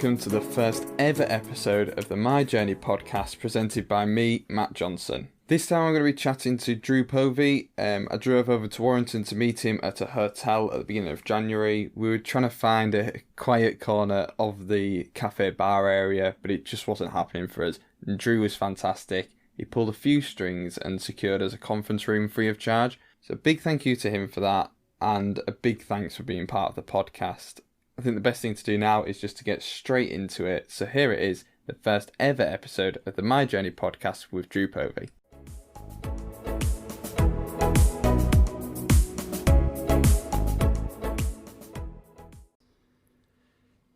welcome to the first ever episode of the My Journey podcast presented by me, Matt Johnson. This time I'm going to be chatting to Drew Povey. I drove over to Warrington to meet him at a hotel at the beginning of January. We were trying to find a quiet corner of the cafe bar area, but it just wasn't happening for us. And Drew was fantastic. He pulled a few strings and secured us a conference room free of charge. So a big thank you to him for that, and a big thanks for being part of the podcast. I think the best thing to do now is just to get straight into it. So here it is, the first ever episode of the My Journey podcast with Drew Povey.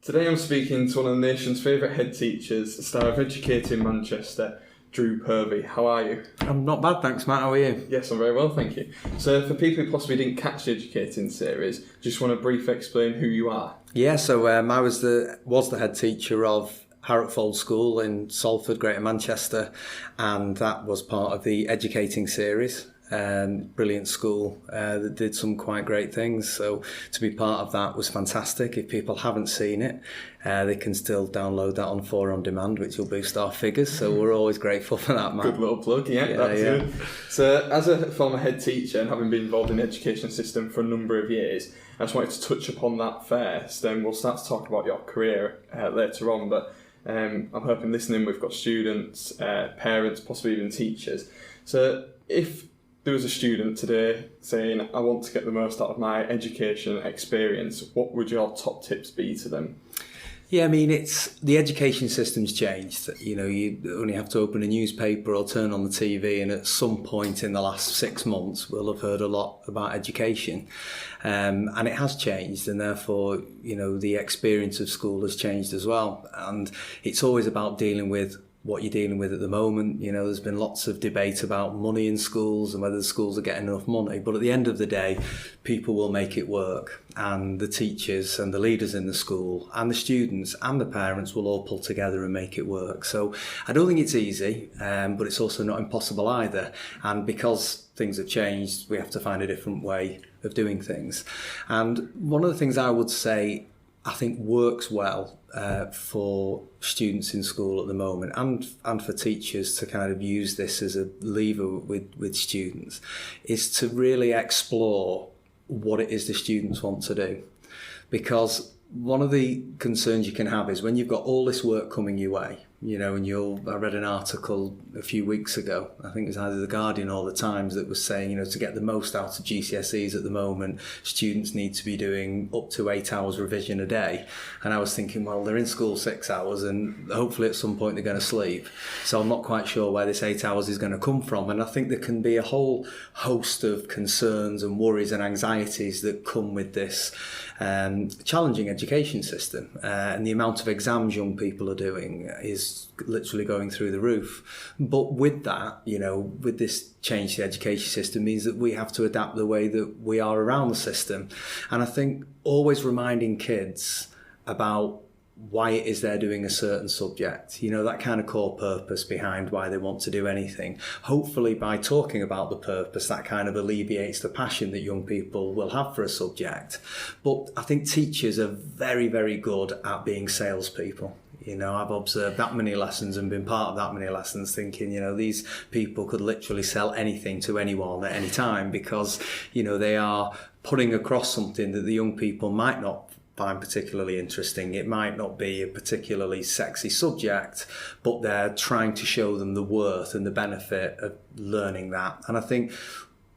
Today I'm speaking to one of the nation's favourite head teachers, star of Educating Manchester, Drew Povey. How are you? I'm not bad, thanks, Matt. How are you? Yes, I'm very well, thank you. So for people who possibly didn't catch the Educating series, just want to briefly explain who you are. Yeah, so I was the head teacher of Harrop Fold School in Salford, Greater Manchester, and that was part of the Educating series. Brilliant school that did some quite great things, so to be part of that was fantastic. If people haven't seen it, they can still download that on 4 on demand, which will boost our figures, so we're always grateful for that, Matt. Good little plug, that's good. So as a former head teacher and having been involved in the education system for a number of years, I just wanted to touch upon that first, then we'll start to talk about your career later on, but I'm hoping listening we've got students, parents, possibly even teachers. So if there was a student today saying, I want to get the most out of my education experience, what would your top tips be to them? Yeah, I mean, the education system's changed. You know, you only have to open a newspaper or turn on the TV, and at some point in the last 6 months, we'll have heard a lot about education. And it has changed, and therefore, you know, the experience of school has changed as well. And it's always about dealing with what you're dealing with at the moment. You know, there's been lots of debate about money in schools and whether the schools are getting enough money, but at the end of the day, people will make it work, and the teachers and the leaders in the school and the students and the parents will all pull together and make it work. So I don't think it's easy, but it's also not impossible either, and because things have changed, we have to find a different way of doing things. And one of the things I would say I think works well for students in school at the moment, and for teachers to kind of use this as a lever with students, is to really explore what it is the students want to do. Because one of the concerns you can have is when you've got all this work coming your way, you know, and I read an article a few weeks ago, I think it was either The Guardian or The Times, that was saying, you know, to get the most out of GCSEs at the moment, students need to be doing up to 8 hours revision a day. And I was thinking, well, they're in school 6 hours and hopefully at some point they're going to sleep. So I'm not quite sure where this 8 hours is going to come from. And I think there can be a whole host of concerns and worries and anxieties that come with this challenging education system. And the amount of exams young people are doing is literally going through the roof. But with that, you know, with this change to the education system means that we have to adapt the way that we are around the system. And I think always reminding kids about why it is they're doing a certain subject, you know, that kind of core purpose behind why they want to do anything. Hopefully by talking about the purpose, that kind of alleviates the passion that young people will have for a subject. But I think teachers are very, very good at being salespeople. You know, I've observed that many lessons and been part of that many lessons thinking, you know, these people could literally sell anything to anyone at any time, because, you know, they are putting across something that the young people might not find particularly interesting. It might not be a particularly sexy subject, but they're trying to show them the worth and the benefit of learning that. And I think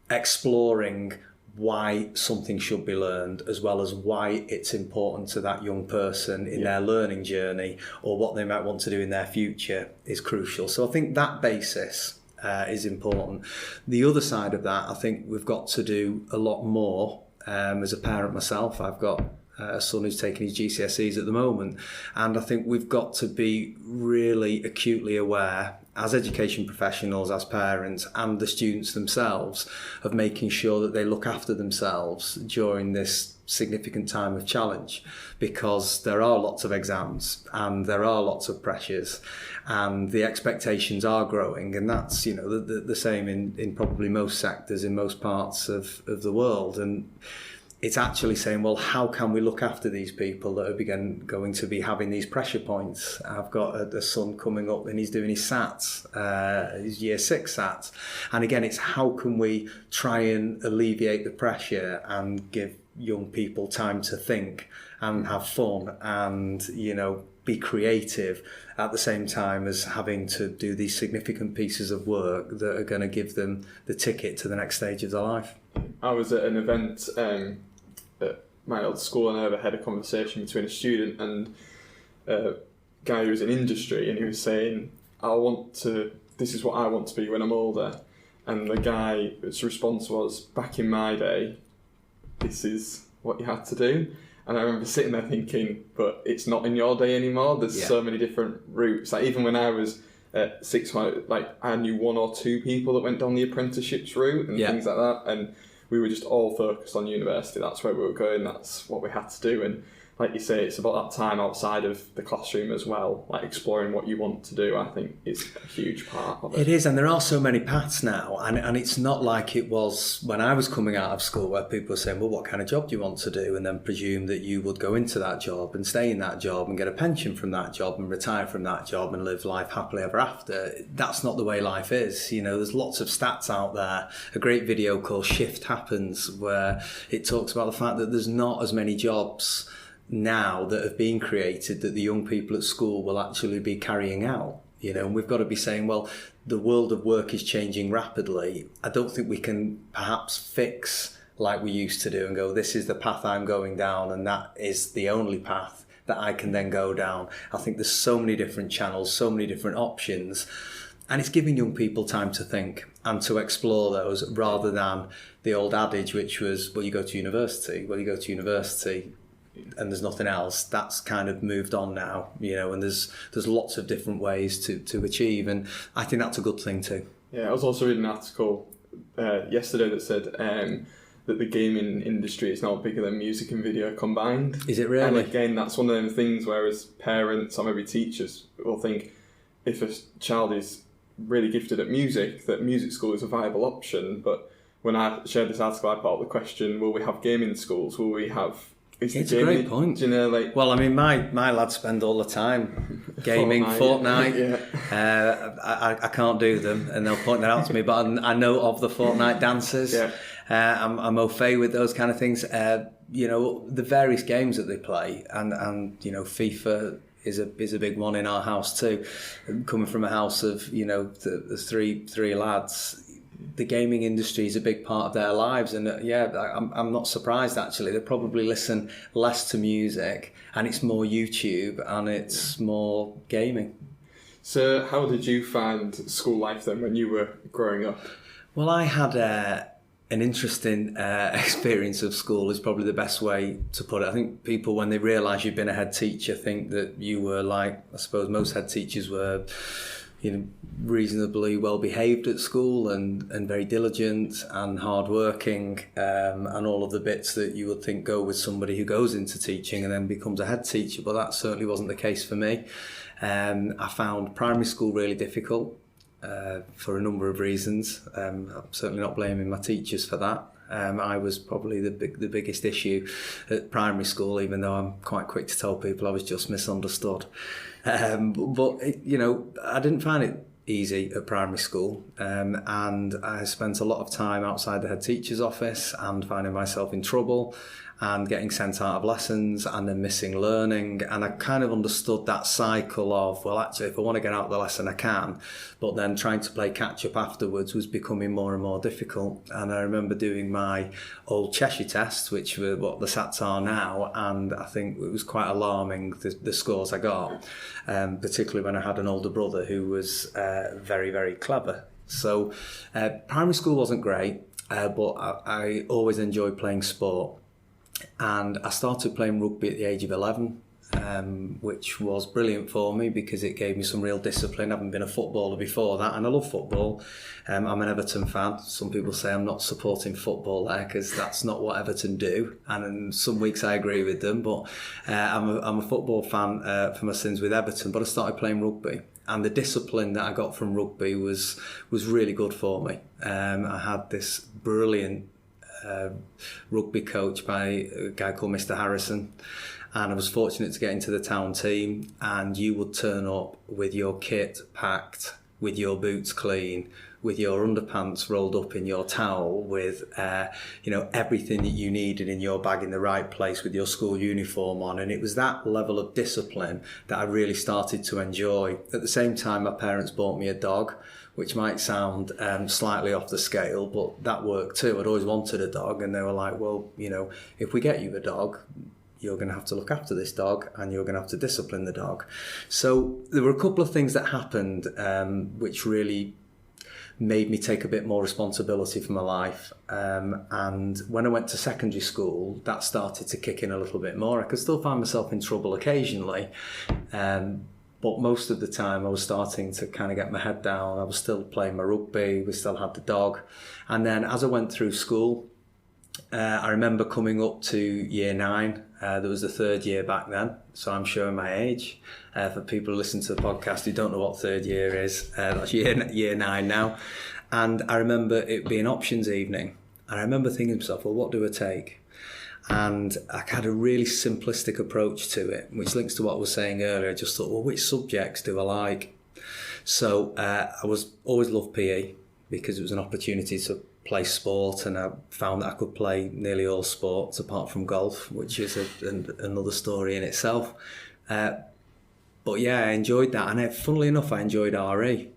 exploring why something should be learned, as well as why it's important to that young person in their learning journey or what they might want to do in their future, is crucial. So I think that basis is important. The other side of that, I think we've got to do a lot more. As a parent myself, I've got a son who's taking his GCSEs at the moment, and I think we've got to be really acutely aware as education professionals, as parents, and the students themselves, of making sure that they look after themselves during this significant time of challenge, because there are lots of exams and there are lots of pressures and the expectations are growing, and that's, you know, the same in probably most sectors in most parts of the world. And it's actually saying, well, how can we look after these people that are going to be having these pressure points? I've got a son coming up and he's doing his SATs, his year 6 SATs. And again, it's how can we try and alleviate the pressure and give young people time to think and have fun and, be creative at the same time as having to do these significant pieces of work that are going to give them the ticket to the next stage of their life. I was at an event at my old school, and I overheard a conversation between a student and a guy who was in industry, and he was saying, this is what I want to be when I'm older. And the guy's response was, back in my day, this is what you had to do. And I remember sitting there thinking, but it's not in your day anymore. There's so many different routes. Like even when I was at 6, I knew 1 or 2 people that went down the apprenticeships route and things like that. And we were just all focused on university. That's where we were going. That's what we had to do. And like you say, it's about that time outside of the classroom as well, like exploring what you want to do. I think is a huge part of it. It is, and there are so many paths now, and it's not like it was when I was coming out of school where people were saying, well, what kind of job do you want to do? And then presume that you would go into that job and stay in that job and get a pension from that job and retire from that job and live life happily ever after. That's not the way life is. There's lots of stats out there. A great video called Shift Happens, where it talks about the fact that there's not as many jobs now that have been created that the young people at school will actually be carrying out. And we've got to be saying, well, the world of work is changing rapidly. I don't think we can perhaps fix like we used to do and go, this is the path I'm going down and that is the only path that I can then go down. I think there's so many different channels, so many different options, and it's giving young people time to think and to explore those rather than the old adage, which was, well, you go to university. And there's nothing else. That's kind of moved on now, and there's lots of different ways to achieve, and I think that's a good thing too. Yeah, I was also reading an article yesterday that said that the gaming industry is now bigger than music and video combined. Is it really? And again, that's one of them things where as parents or maybe teachers will think if a child is really gifted at music, that music school is a viable option. But when I shared this article, I put out the question, will we have gaming schools? Will we have... It's a great point. Well, I mean, my lads spend all the time gaming Fortnite. I can't do them, and they'll point that out to me. But I know of the Fortnite dances. I'm au fait with those kind of things. The various games that they play, and FIFA is a big one in our house too. Coming from a house of the three lads. The gaming industry is a big part of their lives, and I'm not surprised actually. They probably listen less to music, and it's more YouTube, and it's more gaming. So how did you find school life then when you were growing up? Well, I had an interesting experience of school is probably the best way to put it. I think people, when they realise you've been a head teacher, think that you were like, I suppose most head teachers were, reasonably well behaved at school and very diligent and hardworking, and all of the bits that you would think go with somebody who goes into teaching and then becomes a head teacher. But that certainly wasn't the case for me. I found primary school really difficult for a number of reasons. I'm certainly not blaming my teachers for that. I was probably the biggest issue at primary school, even though I'm quite quick to tell people I was just misunderstood. But I didn't find it easy at primary school, and I spent a lot of time outside the head teacher's office and finding myself in trouble and getting sent out of lessons and then missing learning. And I kind of understood that cycle of, well, actually, if I want to get out of the lesson, I can. But then trying to play catch up afterwards was becoming more and more difficult. And I remember doing my old Cheshire tests, which were what the SATs are now. And I think it was quite alarming, the scores I got, particularly when I had an older brother who was very, very clever. So primary school wasn't great, but I always enjoyed playing sport. And I started playing rugby at the age of 11, which was brilliant for me because it gave me some real discipline. I haven't been a footballer before that, and I love football. I'm an Everton fan. Some people say I'm not supporting football there because that's not what Everton do. And in some weeks I agree with them, but I'm a football fan for my sins with Everton. But I started playing rugby. And the discipline that I got from rugby was really good for me. I had this brilliant rugby coach by a guy called Mr. Harrison. And I was fortunate to get into the town team, and you would turn up with your kit packed, with your boots clean, with your underpants rolled up in your towel, with everything that you needed in your bag in the right place, with your school uniform on. And it was that level of discipline that I really started to enjoy. At the same time, my parents bought me a dog, which might sound slightly off the scale, but that worked too. I'd always wanted a dog, and they were like, well, if we get you a dog, you're going to have to look after this dog, and you're going to have to discipline the dog. So there were a couple of things that happened which really made me take a bit more responsibility for my life. And when I went to secondary school, that started to kick in a little bit more. I could still find myself in trouble occasionally, but most of the time I was starting to kind of get my head down. I was still playing my rugby, we still had the dog. And then as I went through school, I remember coming up to year 9. There was the third year back then, so I'm showing my age. For people who listen to the podcast who don't know what third year is, that's year 9 now. And I remember it being options evening. And I remember thinking to myself, well, what do I take? And I had a really simplistic approach to it, which links to what I was saying earlier. I just thought, well, which subjects do I like? So I always loved PE, because it was an opportunity to play sport, and I found that I could play nearly all sports apart from golf, which is another story in itself. But yeah, I enjoyed that, and funnily enough, I enjoyed RE.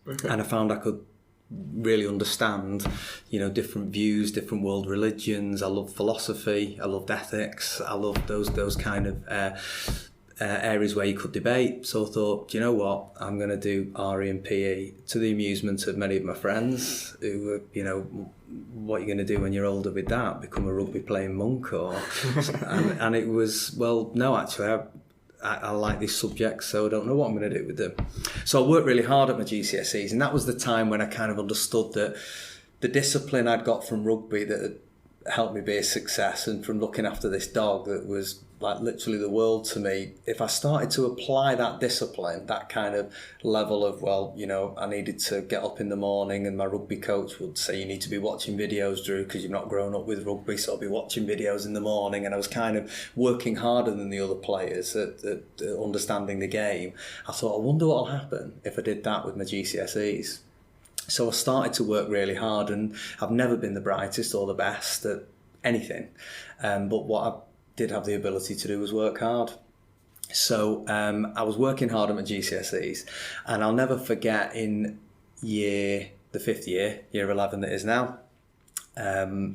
Okay. And I found I could really understand, different views, different world religions. I loved philosophy, I loved ethics, I loved those kind of areas where you could debate. So I thought, do you know what, I'm going to do RE and PE, to the amusement of many of my friends who were, what are you going to do when you're older with that? Become a rugby playing monk? Or and it was, well, no, actually, I like these subjects, so I don't know what I'm going to do with them. So I worked really hard at my GCSEs, and that was the time when I kind of understood that the discipline I'd got from rugby that had helped me be a success, and from looking after this dog that was like literally the world to me, if I started to apply that discipline, that kind of level of, well, I needed to get up in the morning, and my rugby coach would say, you need to be watching videos, Drew, because you've not grown up with rugby, so I'll be watching videos in the morning. And I was kind of working harder than the other players at understanding the game. I thought, I wonder what'll happen if I did that with my GCSEs. So I started to work really hard, and I've never been the brightest or the best at anything. But what I did have the ability to do was work hard. So I was working hard at my GCSEs, and I'll never forget in the 5th year, year 11 that is now,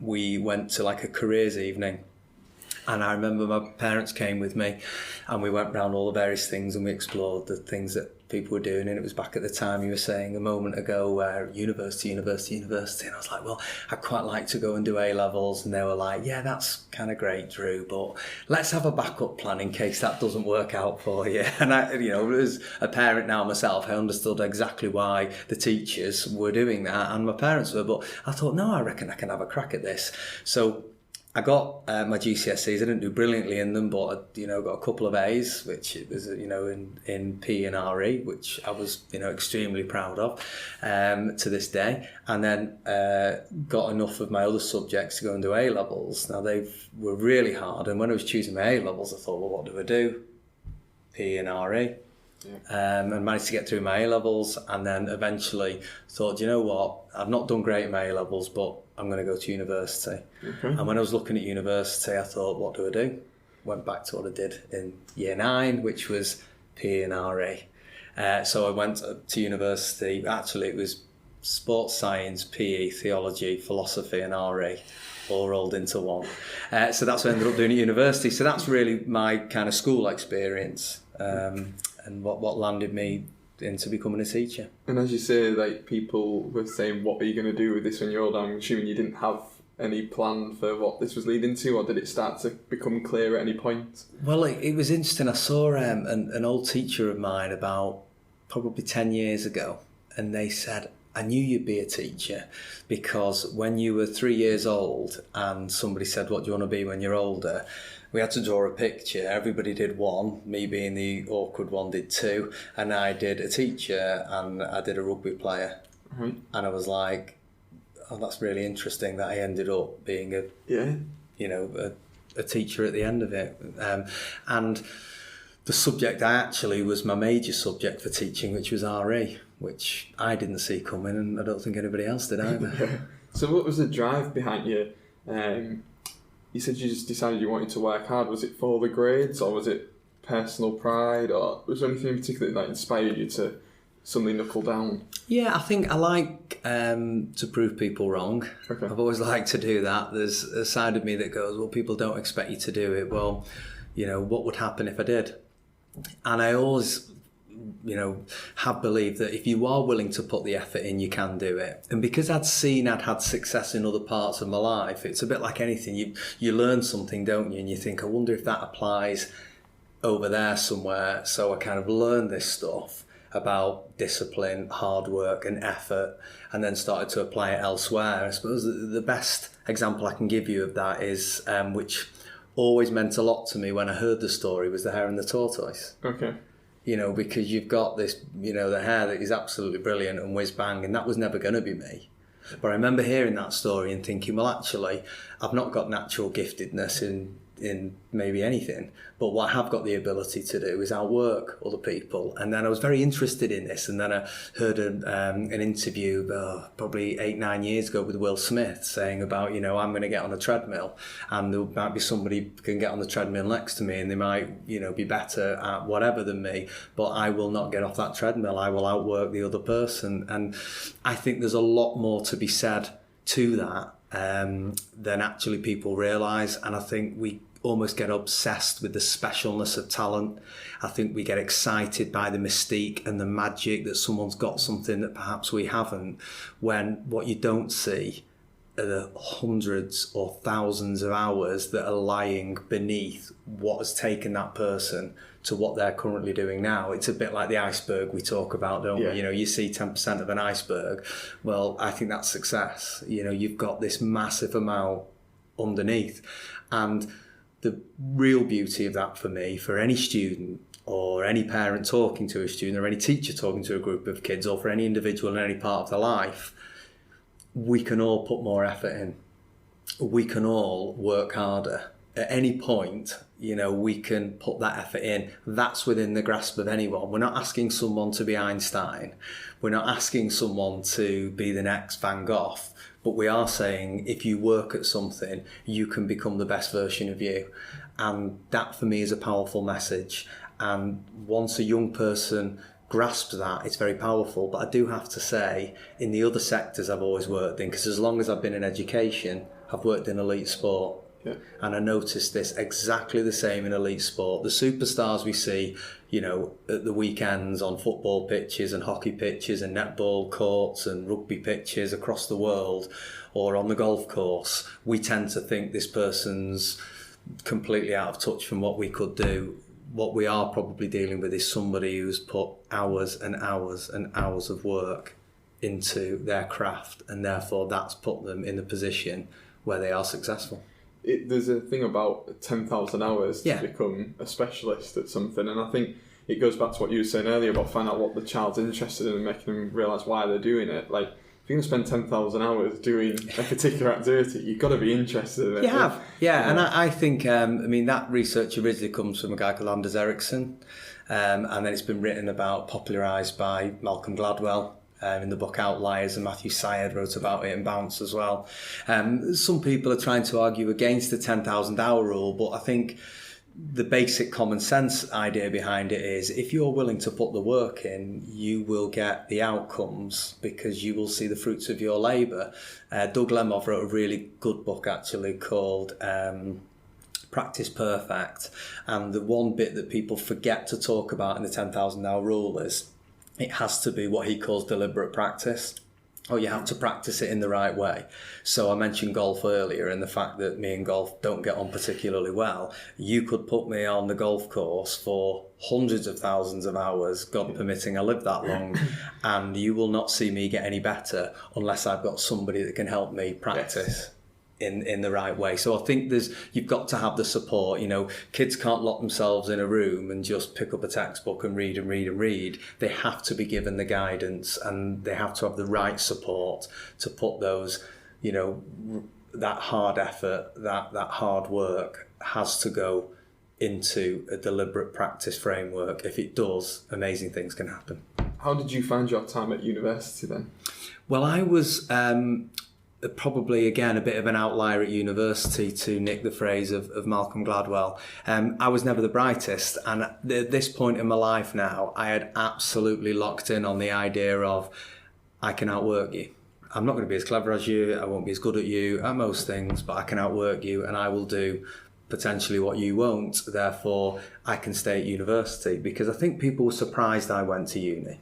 we went to like a careers evening. And I remember my parents came with me, and we went round all the various things, and we explored the things that people were doing. And it was back at the time you were saying a moment ago where university. And I was like, well, I'd quite like to go and do A-levels. And they were like, yeah, that's kind of great, Drew, but let's have a backup plan in case that doesn't work out for you. And I, as a parent now myself, I understood exactly why the teachers were doing that, and my parents were. But I thought, no, I reckon I can have a crack at this. So I got my GCSEs. I didn't do brilliantly in them, but I, got a couple of A's, which it was, in P and RE, which I was, extremely proud of to this day. And then got enough of my other subjects to go and do A-levels. Now, they were really hard. And when I was choosing my A-levels, I thought, well, what do I do? P and RE. Yeah. And managed to get through my A-levels, and then eventually thought, you know what, I've not done great in my A-levels, but I'm going to go to university. Okay. And when I was looking at university, I thought, what do I do? Went back to what I did in year 9, which was P and RE. So I went to university. Actually, it was sports science, PE, theology, philosophy, and RE, all rolled into one. So that's what I ended up doing at university. So that's really my kind of school experience. And what landed me into becoming a teacher. And as you say, like, people were saying, what are you going to do with this when you're older? I'm assuming you didn't have any plan for what this was leading to, or did it start to become clear at any point? Well, it was interesting. I saw an old teacher of mine about probably 10 years ago, and they said, I knew you'd be a teacher, because when you were 3 years old and somebody said, what do you want to be when you're older? We had to draw a picture. Everybody did one. Me being the awkward one did 2. And I did a teacher, and I did a rugby player. Mm-hmm. And I was like, oh, that's really interesting that I ended up being a teacher at the end of it. And the subject actually was my major subject for teaching, which was RE, which I didn't see coming, and I don't think anybody else did either. So what was the drive behind you? You said you just decided you wanted to work hard. Was it for the grades, or was it personal pride, or was there anything in particular that inspired you to suddenly knuckle down? Yeah, I think I like to prove people wrong. Okay. I've always liked to do that. There's a side of me that goes, well, people don't expect you to do it. Well, what would happen if I did? And I always, have believed that if you are willing to put the effort in, you can do it. And because I'd had success in other parts of my life, it's a bit like anything. You learn something, don't you? And you think, I wonder if that applies over there somewhere. So I kind of learned this stuff about discipline, hard work and effort, and then started to apply it elsewhere. I suppose the best example I can give you of that is, which always meant a lot to me when I heard the story, was the Hare and the Tortoise. Okay. Because you've got this, the hare that is absolutely brilliant and whiz bang, and that was never going to be me. But I remember hearing that story and thinking, well, actually, I've not got natural giftedness in maybe anything, but what I have got the ability to do is outwork other people. And then I was very interested in this, and then I heard an interview probably 8-9 years ago with Will Smith saying about, I'm going to get on a treadmill, and there might be somebody who can get on the treadmill next to me, and they might be better at whatever than me, but I will not get off that treadmill. I will outwork the other person. And I think there's a lot more to be said to that than actually people realise. And I think we almost get obsessed with the specialness of talent. I think we get excited by the mystique and the magic that someone's got something that perhaps we haven't, when what you don't see are the hundreds or thousands of hours that are lying beneath what has taken that person to what they're currently doing now. It's a bit like the iceberg we talk about, don't we? You see 10% of an iceberg. Well, I think that's success. You've got this massive amount underneath. And the real beauty of that for me, for any student or any parent talking to a student or any teacher talking to a group of kids, or for any individual in any part of their life, we can all put more effort in. We can all work harder. At any point, we can put that effort in. That's within the grasp of anyone. We're not asking someone to be Einstein. We're not asking someone to be the next Van Gogh. But we are saying, if you work at something, you can become the best version of you. And that for me is a powerful message. And once a young person grasps that, it's very powerful. But I do have to say, in the other sectors I've always worked in, because as long as I've been in education, I've worked in elite sport. Yeah. And I noticed this exactly the same in elite sport. The superstars we see, at the weekends on football pitches and hockey pitches and netball courts and rugby pitches across the world, or on the golf course, we tend to think this person's completely out of touch from what we could do. What we are probably dealing with is somebody who's put hours and hours and hours of work into their craft, and therefore that's put them in the position where they are successful. There's a thing about 10,000 hours to become a specialist at something, and I think it goes back to what you were saying earlier about finding out what the child's interested in and making them realise why they're doing it. Like, if you're going to spend 10,000 hours doing a particular activity, you've got to be interested in it. You have, yeah. And I think, that research originally comes from a guy called Anders Ericsson, and then it's been written about, popularised by Malcolm Gladwell. In the book Outliers, and Matthew Syed wrote about it in Bounce as well. Some people are trying to argue against the 10,000 hour rule, but I think the basic common sense idea behind it is, if you're willing to put the work in, you will get the outcomes, because you will see the fruits of your labour. Doug Lemov wrote a really good book actually called Practice Perfect, and the one bit that people forget to talk about in the 10,000 hour rule is it has to be what he calls deliberate practice, or you have to practice it in the right way. So I mentioned golf earlier, and the fact that me and golf don't get on particularly well. You could put me on the golf course for hundreds of thousands of hours, God permitting I live that long, and you will not see me get any better unless I've got somebody that can help me practice. In the right way. So I think you've got to have the support. Kids can't lock themselves in a room and just pick up a textbook and read and read and read. They have to be given the guidance, and they have to have the right support to put those that hard effort, that hard work has to go into a deliberate practice framework. If it does, amazing things can happen. How did you find your time at university then? Well, I was probably, again, a bit of an outlier at university, to nick the phrase of Malcolm Gladwell. I was never the brightest, and at this point in my life now, I had absolutely locked in on the idea of, I can outwork you. I'm not going to be as clever as you, I won't be as good at you at most things, but I can outwork you, and I will do potentially what you won't. Therefore, I can stay at university, because I think people were surprised I went to uni.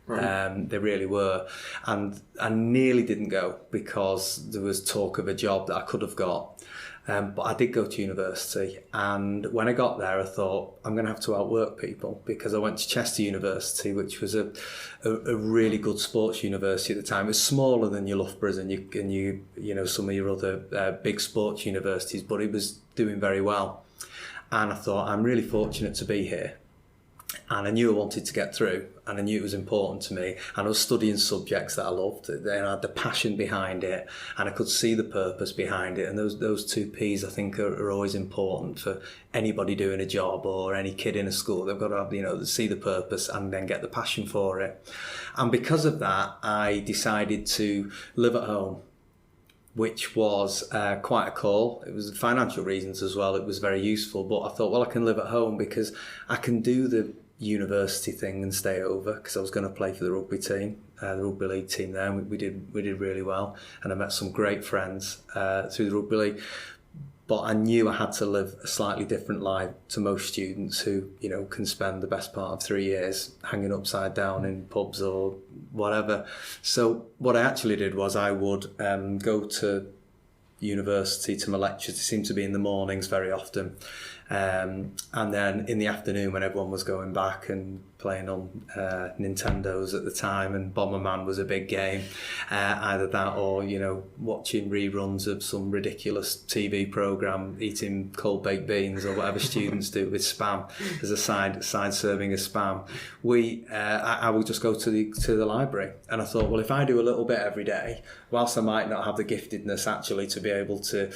Right. They really were, and I nearly didn't go because there was talk of a job that I could have got, but I did go to university, and when I got there I thought, I'm going to have to outwork people, because I went to Chester University, which was a really good sports university at the time. It was smaller than your Loughboroughs and you some of your other big sports universities, but it was doing very well, and I thought, I'm really fortunate to be here. And I knew I wanted to get through, and I knew it was important to me, and I was studying subjects that I loved. Then I had the passion behind it, and I could see the purpose behind it, and those two P's I think are always important for anybody doing a job or any kid in a school. They've got to have, see the purpose and then get the passion for it. And because of that, I decided to live at home, which was quite a call. It was financial reasons as well. It was very useful, but I thought, well, I can live at home because I can do the university thing and stay over, because I was going to play for the rugby team, the rugby league team there, and we did really well, and I met some great friends through the rugby league. But I knew I had to live a slightly different life to most students who, can spend the best part of 3 years hanging upside down in pubs or whatever. So what I actually did was I would go to university to my lectures. They seemed to be in the mornings very often. And then in the afternoon, when everyone was going back and playing on Nintendos at the time, and Bomberman was a big game, either that or, watching reruns of some ridiculous TV programme, eating cold baked beans or whatever students do with Spam as a side serving of Spam. I would just go to the library, and I thought, well, if I do a little bit every day, whilst I might not have the giftedness actually to be able to,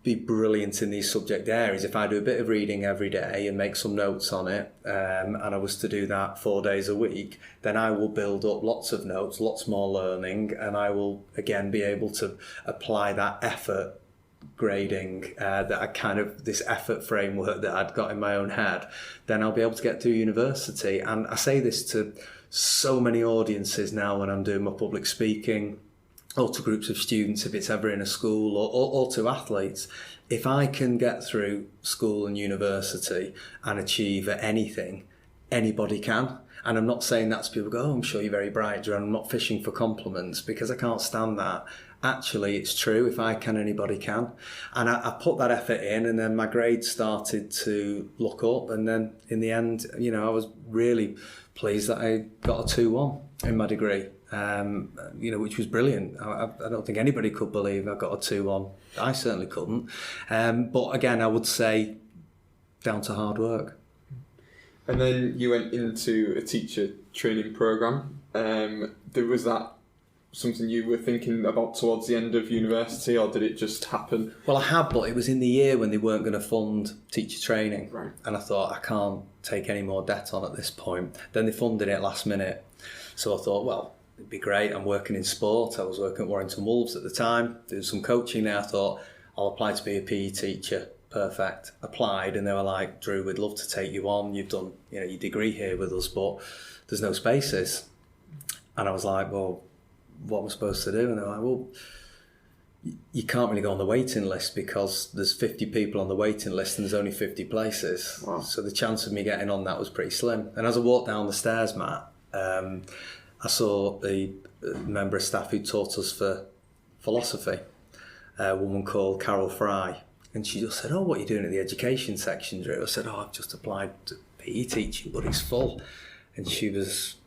be brilliant in these subject areas, if I do a bit of reading every day and make some notes on it, and I was to do that 4 days a week, then I will build up lots of notes, lots more learning, and I will again be able to apply that effort grading, this effort framework that I'd got in my own head. Then I'll be able to get through university. And I say this to so many audiences now when I'm doing my public speaking, or to groups of students if it's ever in a school, or to athletes. If I can get through school and university and achieve anything, anybody can. And I'm not saying that to people go, I'm sure you're very bright, Drew. I'm not fishing for compliments, because I can't stand that. Actually, it's true. If I can, anybody can. And I put that effort in, and then my grades started to look up. And then in the end, I was really pleased that I got a 2-1 in my degree. Which was brilliant. I don't think anybody could believe I got a 2-1. I certainly couldn't. But again, I would say down to hard work. And then you went into a teacher training programme. Was that something you were thinking about towards the end of university, or did it just happen? Well, I had, but it was in the year when they weren't going to fund teacher training. Right. And I thought, I can't take any more debt on at this point. Then they funded it last minute. So I thought, well, it'd be great. I'm working in sport. I was working at Warrington Wolves at the time, doing some coaching there. I thought, I'll apply to be a PE teacher. Perfect. Applied, and they were like, Drew, we'd love to take you on. You've done your degree here with us, but there's no spaces. And I was like, well, what am I supposed to do? And they're like, well, you can't really go on the waiting list because there's 50 people on the waiting list and there's only 50 places. Wow. So the chance of me getting on that was pretty slim. And as I walked down the stairs, Matt, I saw the member of staff who taught us for philosophy, a woman called Carol Fry. And she just said, what are you doing at the education section, Drew? I said, I've just applied to PE teaching, but it's full. And she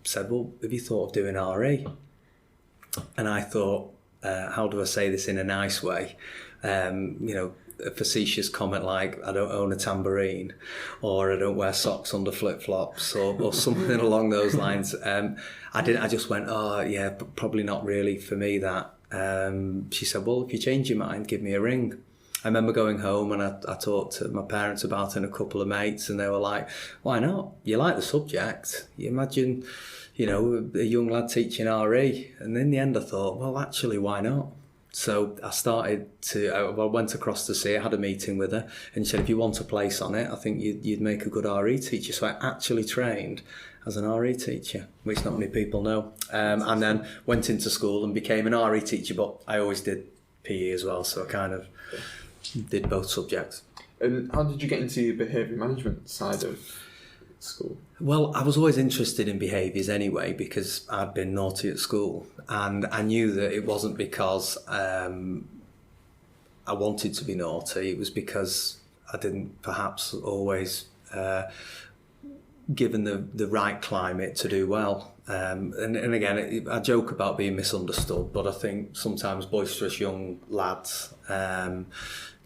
said, well, have you thought of doing RE? And I thought, how do I say this in a nice way? A facetious comment like, I don't own a tambourine, or I don't wear socks under flip-flops, or something along those lines. I just went, probably not really for me, that. she said, well, if you change your mind, give me a ring. I remember going home and I talked to my parents about it and a couple of mates, and they were like, why not? You like the subject. You imagine, a young lad teaching RE. And in the end I thought, well, actually, why not? So I went across to see her, had a meeting with her, and she said, if you want a place on it, I think you'd make a good RE teacher. So I actually trained as an RE teacher, which not many people know. And then went into school and became an RE teacher, but I always did PE as well, so I kind of did both subjects. And how did you get into the behaviour management side of school? Well, I was always interested in behaviours anyway, because I'd been naughty at school, and I knew that it wasn't because I wanted to be naughty. It was because I didn't perhaps always given the right climate to do well. And again, I joke about being misunderstood, but I think sometimes boisterous young lads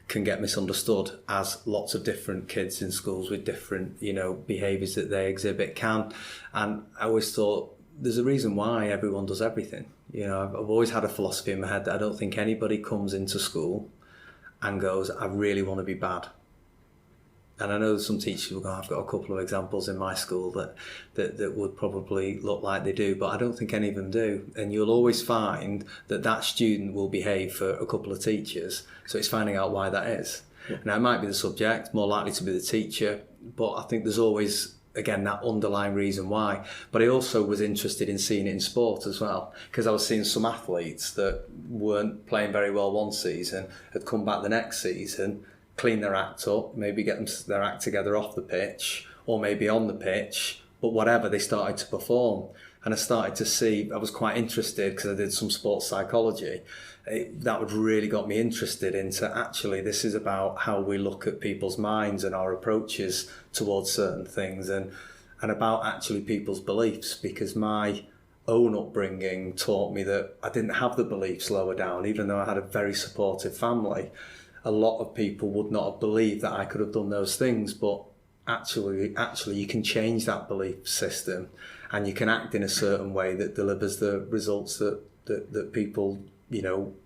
can get misunderstood, as lots of different kids in schools with different, behaviours that they exhibit can. And I always thought there's a reason why everyone does everything. I've always had a philosophy in my head that I don't think anybody comes into school and goes, I really want to be bad. And I know some teachers will go, I've got a couple of examples in my school that would probably look like they do, but I don't think any of them do. And you'll always find that student will behave for a couple of teachers. So it's finding out why that is. Yeah. Now, it might be the subject, more likely to be the teacher, but I think there's always, again, that underlying reason why. But I also was interested in seeing it in sport as well, because I was seeing some athletes that weren't playing very well one season, had come back the next season, clean their act up, maybe get their act together off the pitch or maybe on the pitch, but whatever, they started to perform. And I started to see, I was quite interested because I did some sports psychology. That would really got me interested into actually this is about how we look at people's minds and our approaches towards certain things and about actually people's beliefs, because my own upbringing taught me that I didn't have the beliefs lower down, even though I had a very supportive family. A lot of people would not have believed that I could have done those things, but actually you can change that belief system and you can act in a certain way that delivers the results that people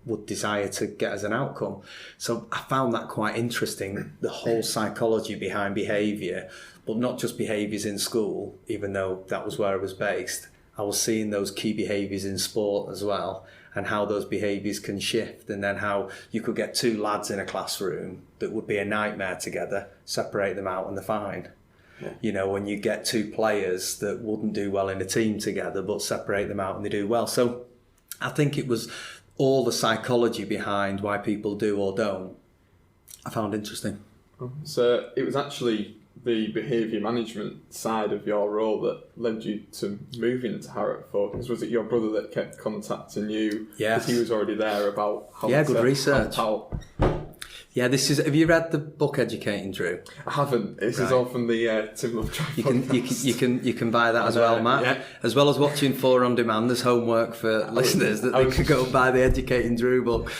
would desire to get as an outcome. So I found that quite interesting, the whole psychology behind behaviour, but not just behaviours in school, even though that was where I was based. I was seeing those key behaviours in sport as well, and how those behaviours can shift, and then how you could get two lads in a classroom that would be a nightmare together, separate them out and they're fine. Yeah. When you get two players that wouldn't do well in a team together, but separate them out and they do well. So I think it was all the psychology behind why people do or don't I found interesting. So it was actually the behaviour management side of your role that led you to moving to Harrop Fold. Was it your brother that kept contacting you? Yes. Because he was already there about how good research. Yeah, have you read the book Educating Drew? I haven't. This is all from the Tim Lovejoy podcast. You can buy that as well, Matt. Yeah. As well as watching 4 on demand, there's homework for listeners that they could go buy the Educating Drew book.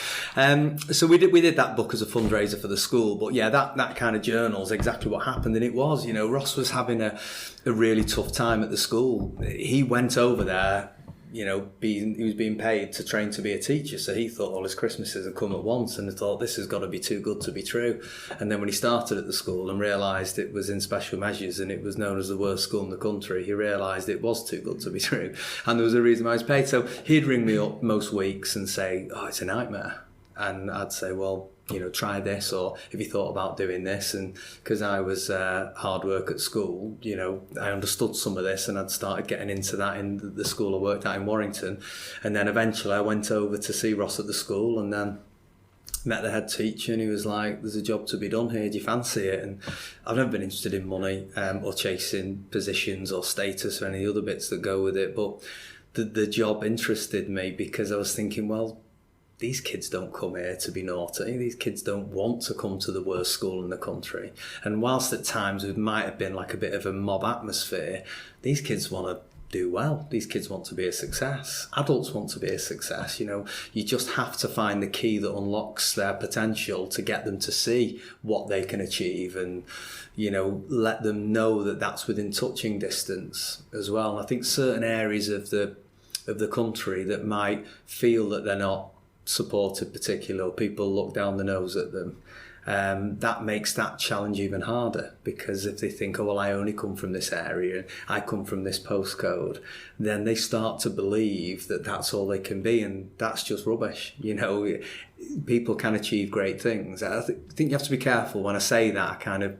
So we did that book as a fundraiser for the school. But yeah, that kind of journal is exactly what happened. And it was, Ross was having a really tough time at the school. He went over there, he was being paid to train to be a teacher, so he thought all his Christmases had come at once, and he thought this has got to be too good to be true. And then when he started at the school and realised it was in special measures and it was known as the worst school in the country, he realised it was too good to be true, and there was a reason why he was paid. So he'd ring me up most weeks and say, oh, it's a nightmare, and I'd say, well, try this, or have you thought about doing this? And because I was hard work at school, I understood some of this, and I'd started getting into that in the school I worked at in Warrington. And then eventually I went over to see Ross at the school, and then met the head teacher, and he was like, there's a job to be done here, do you fancy it? And I've never been interested in money or chasing positions or status or any other bits that go with it, but the job interested me because I was thinking, well, these kids don't come here to be naughty. These kids don't want to come to the worst school in the country. And whilst at times it might have been like a bit of a mob atmosphere, these kids want to do well. These kids want to be a success. Adults want to be a success. You just have to find the key that unlocks their potential to get them to see what they can achieve, and let them know that that's within touching distance as well. And I think certain areas of the country that might feel that they're not supported particularly, or people look down the nose at them, that makes that challenge even harder, because if they think, oh, well, I only come from this area, I come from this postcode, then they start to believe that that's all they can be, and that's just rubbish. You know, people can achieve great things. I think you have to be careful when I say that. I kind of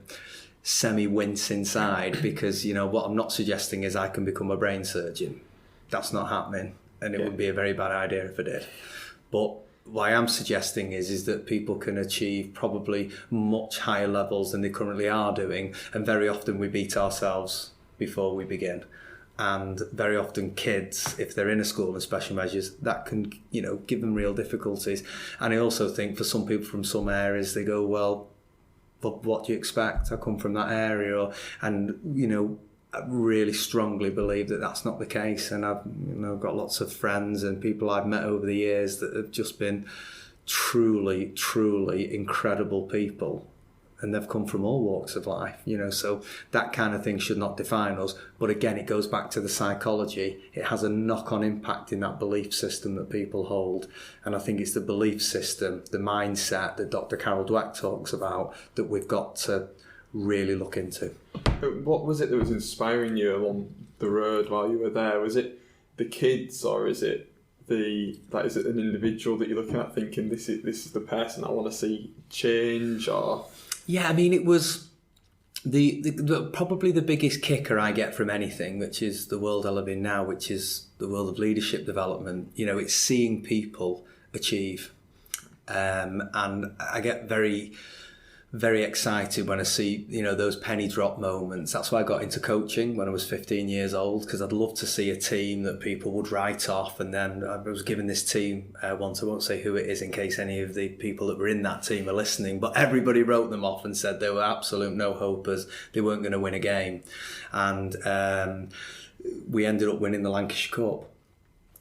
semi-wince inside, because, you know, what I'm not suggesting is I can become a brain surgeon. That's not happening, and it would be a very bad idea if I did. But what I am suggesting is that people can achieve probably much higher levels than they currently are doing, and very often we beat ourselves before we begin. And very often kids, if they're in a school in special measures, that can, you know, give them real difficulties. And I also think for some people from some areas, they go, well, but what do you expect? I come from that area. And, you know, I really strongly believe that that's not the case. And I've, you know, got lots of friends and people I've met over the years that have just been truly, truly incredible people. And they've come from all walks of life, you know, so that kind of thing should not define us. But again, it goes back to the psychology. It has a knock-on impact in that belief system that people hold. And I think it's the belief system, the mindset that Dr. Carol Dweck talks about, that we've got to really look into. What was it that was inspiring you along the road while you were there? Was it the kids, or is it is it an individual that you're looking at thinking this is the person I want to see change? Or yeah, I mean, it was the probably the biggest kicker I get from anything, which is the world I live in now, which is the world of leadership development. You know, it's seeing people achieve, and I get very, very excited when I see, you know, those penny drop moments. That's why I got into coaching when I was 15 years old, because I'd love to see a team that people would write off. And then I was given this team once, I won't say who it is in case any of the people that were in that team are listening, but everybody wrote them off and said they were absolute no-hopers. They weren't going to win a game. And we ended up winning the Lancashire Cup.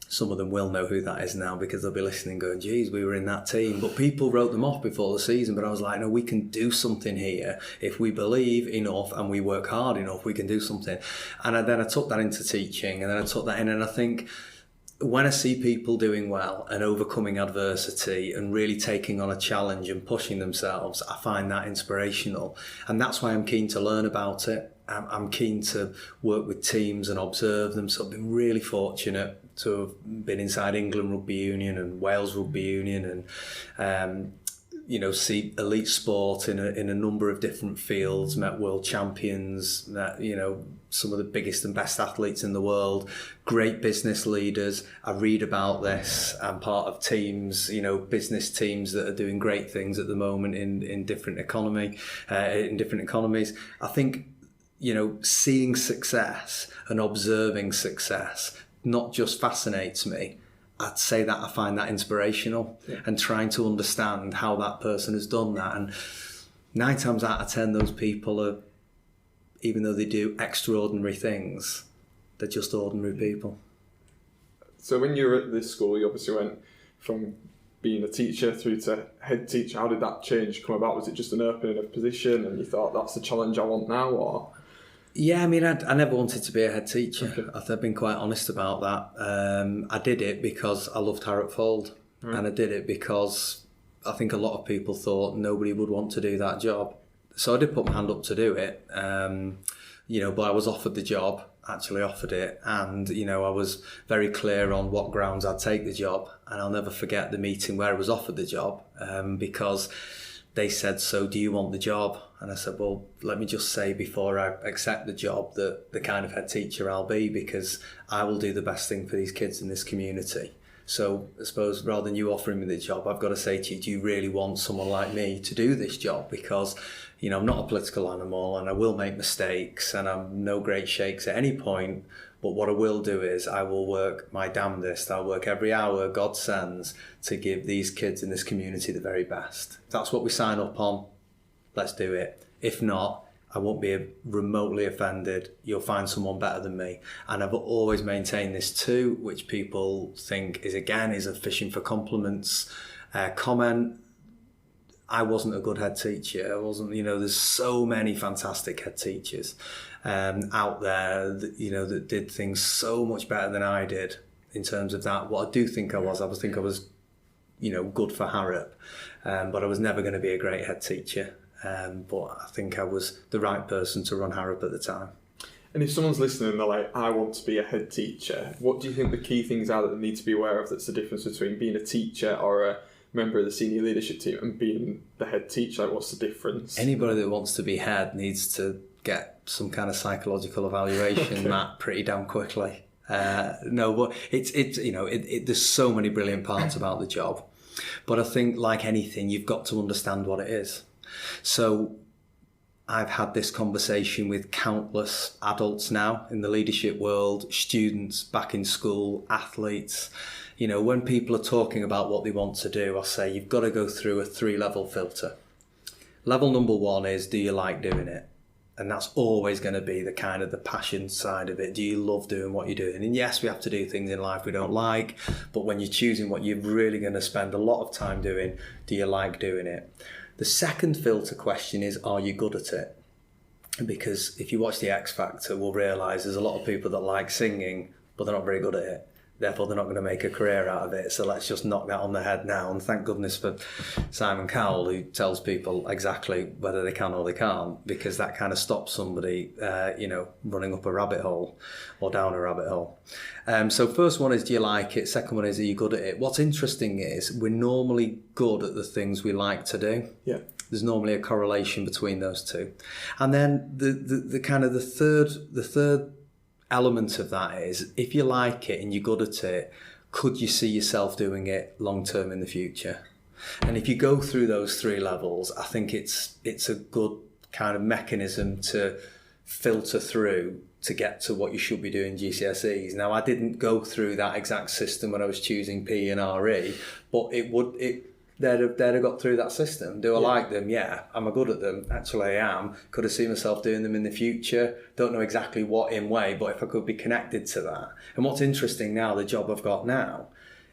Some of them will know who that is now, because they'll be listening going, geez, we were in that team. But people wrote them off before the season. But I was like, no, we can do something here. If we believe enough and we work hard enough, we can do something. And then I took that into teaching, and then I took that in. And I think when I see people doing well and overcoming adversity and really taking on a challenge and pushing themselves, I find that inspirational. And that's why I'm keen to learn about it. I'm keen to work with teams and observe them. So I've been really fortunate to have been inside England Rugby Union and Wales Rugby Union, and you know, see elite sport in a number of different fields, met world champions, met, you know, some of the biggest and best athletes in the world, great business leaders. I read about this. I'm part of teams, you know, business teams that are doing great things at the moment in different economies. I think, you know, seeing success and observing success not just fascinates me, I'd say that I find that inspirational, and trying to understand how that person has done that. And 9 times out of 10, those people are, even though they do extraordinary things, they're just ordinary people. So when you were at this school, you obviously went from being a teacher through to head teacher. How did that change come about? Was it just an opening of position and you thought, that's the challenge I want now, or? Yeah, I mean, I never wanted to be a head teacher. Okay. I've been quite honest about that. I did it because I loved Harrop Fold, and I did it because I think a lot of people thought nobody would want to do that job. So I did put my hand up to do it, you know, but I was offered the job, actually offered it, and, you know, I was very clear on what grounds I'd take the job. And I'll never forget the meeting where I was offered the job, because they said, so do you want the job? And I said, well, let me just say before I accept the job that the kind of head teacher I'll be, because I will do the best thing for these kids in this community. So I suppose rather than you offering me the job, I've got to say to you, do you really want someone like me to do this job? Because, you know, I'm not a political animal and I will make mistakes and I'm no great shakes at any point. But what I will do is I will work my damnedest. I'll work every hour God sends to give these kids in this community the very best. If that's what we sign up on, let's do it. If not, I won't be remotely offended. You'll find someone better than me. And I've always maintained this too, which people think is a fishing for compliments comment. I wasn't a good head teacher. I wasn't, you know, there's so many fantastic head teachers out there that, you know, that did things so much better than I did in terms of that. What I do think I was, good for Harrop. But I was never going to be a great head teacher. But I think I was the right person to run Harrop at the time. And if someone's listening and they're like, I want to be a head teacher, what do you think the key things are that they need to be aware of that's the difference between being a teacher or a member of the senior leadership team and being the head teacher? Like, what's the difference? Anybody that wants to be head needs to get some kind of psychological evaluation, okay. Matt, pretty damn quickly. No, but there's so many brilliant parts about the job. But I think, like anything, you've got to understand what it is. So I've had this conversation with countless adults now in the leadership world, students back in school, athletes. When people are talking about what they want to do, I say you've got to go through a 3-level filter. Level number 1 is, do you like doing it? And that's always going to be the kind of the passion side of it. Do you love doing what you're doing? And yes, we have to do things in life we don't like, but when you're choosing what you're really going to spend a lot of time doing, do you like doing it? The second filter question is, are you good at it? Because if you watch The X Factor, we'll realise there's a lot of people that like singing, but they're not very good at it. Therefore, they're not going to make a career out of it. So let's just knock that on the head now. And thank goodness for Simon Cowell, who tells people exactly whether they can or they can't, because that kind of stops somebody, running up a rabbit hole or down a rabbit hole. So first one is, do you like it? Second one is, are you good at it? What's interesting is we're normally good at the things we like to do. Yeah. There's normally a correlation between those two. And then the kind of the third element of that is, if you like it and you're good at it, could you see yourself doing it long term in the future? And if you go through those 3 levels, I think it's a good kind of mechanism to filter through to get to what you should be doing GCSEs. Now, I didn't go through that exact system when I was choosing PE and RE, but they'd have got through that system. Do I like them? Yeah. Am I good at them? Actually, I am. Could I see myself doing them in the future? Don't know exactly what in way, but if I could be connected to that. And what's interesting now, the job I've got now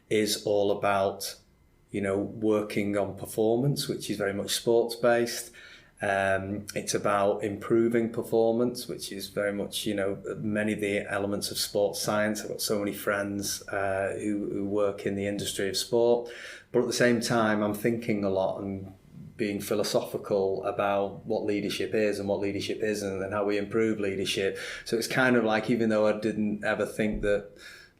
is all about, working on performance, which is very much sports-based. It's about improving performance, which is very much, many of the elements of sports science. I've got so many friends who work in the industry of sport. But at the same time, I'm thinking a lot and being philosophical about what leadership is and what leadership isn't and how we improve leadership. So it's kind of like, even though I didn't ever think that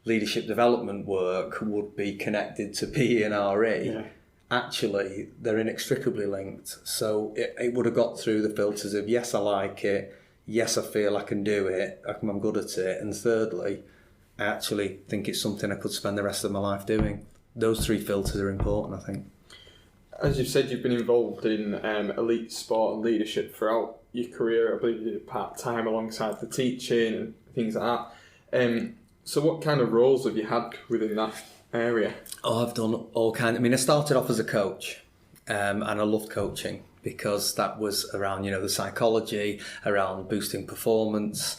leadership development work would be connected to PE and RE, actually, they're inextricably linked. So it would have got through the filters of, yes, I like it. Yes, I feel I can do it. I'm good at it. And thirdly, I actually think it's something I could spend the rest of my life doing. Those 3 filters are important, I think. As you've said, you've been involved in elite sport and leadership throughout your career. I believe you did part-time alongside the teaching and things like that. So what kind of roles have you had within that area? Oh, I've done all kinds. I started off as a coach, and I loved coaching because that was around, the psychology, around boosting performance,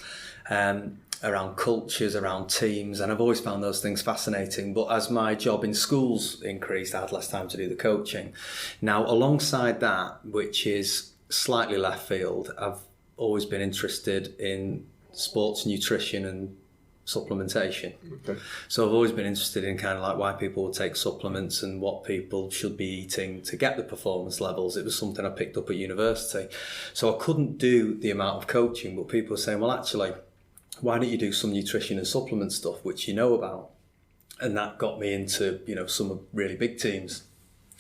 around cultures, around teams, and I've always found those things fascinating. But as my job in schools increased, I had less time to do the coaching. Now, alongside that, which is slightly left field, I've always been interested in sports nutrition and supplementation. Okay. So I've always been interested in kind of like why people will take supplements and what people should be eating to get the performance levels. It was something I picked up at university. So I couldn't do the amount of coaching, but people were saying, well, actually, why don't you do some nutrition and supplement stuff, which you know about? And that got me into, some really big teams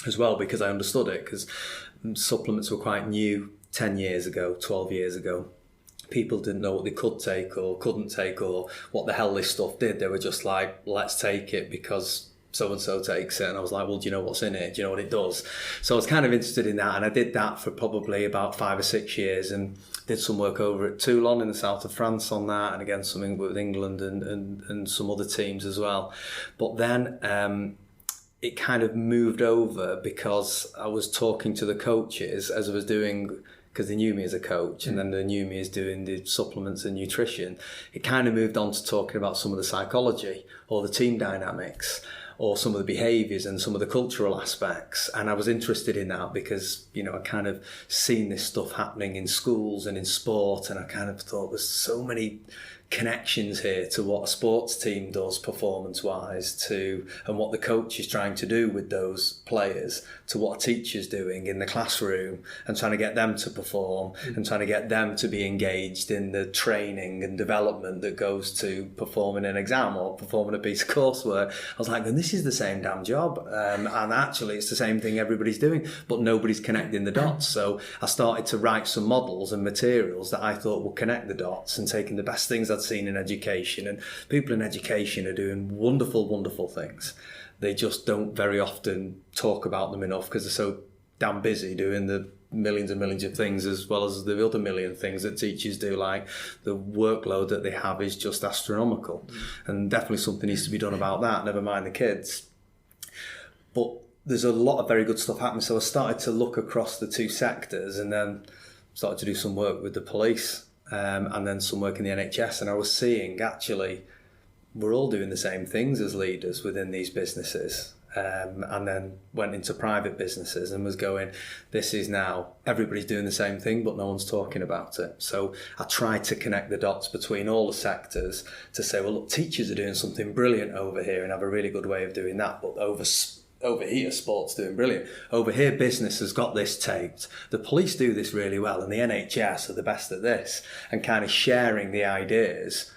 as well, because I understood it, because supplements were quite new 10 years ago, 12 years ago. People didn't know what they could take or couldn't take or what the hell this stuff did. They were just like, let's take it because so-and-so takes it. And I was like, well, do you know what's in it? Do you know what it does? So I was kind of interested in that. And I did that for probably about 5 or 6 years and did some work over at Toulon in the south of France on that. And again, something with England and some other teams as well. But then it kind of moved over because I was talking to the coaches as I was doing, because they knew me as a coach and then they knew me as doing the supplements and nutrition. It kind of moved on to talking about some of the psychology or the team dynamics or some of the behaviours and some of the cultural aspects. And I was interested in that because, I kind of seen this stuff happening in schools and in sport, and I kind of thought there's so many connections here to what a sports team does performance-wise, and what the coach is trying to do with those players, to what a teacher's doing in the classroom and trying to get them to perform and trying to get them to be engaged in the training and development that goes to performing an exam or performing a piece of coursework. I was like, this is the same damn job, and actually it's the same thing everybody's doing, but nobody's connecting the dots. So I started to write some models and materials that I thought would connect the dots, and taking the best things I'd seen in education, and people in education are doing wonderful, wonderful things. They just don't very often talk about them enough because they're so damn busy doing the millions and millions of things, as well as the other million things that teachers do. Like, the workload that they have is just astronomical, and definitely something needs to be done about that, never mind the kids. But there's a lot of very good stuff happening, so I started to look across the two sectors, and then started to do some work with the police, and then some work in the NHS, and I was seeing actually we're all doing the same things as leaders within these businesses, and then went into private businesses and was going, this is now everybody's doing the same thing but no one's talking about it. So I tried to connect the dots between all the sectors to say, well, look, teachers are doing something brilliant over here and have a really good way of doing that, but over here, sport's doing brilliant. Over here, business has got this taped. The police do this really well, and the NHS are the best at this, and kind of sharing the ideas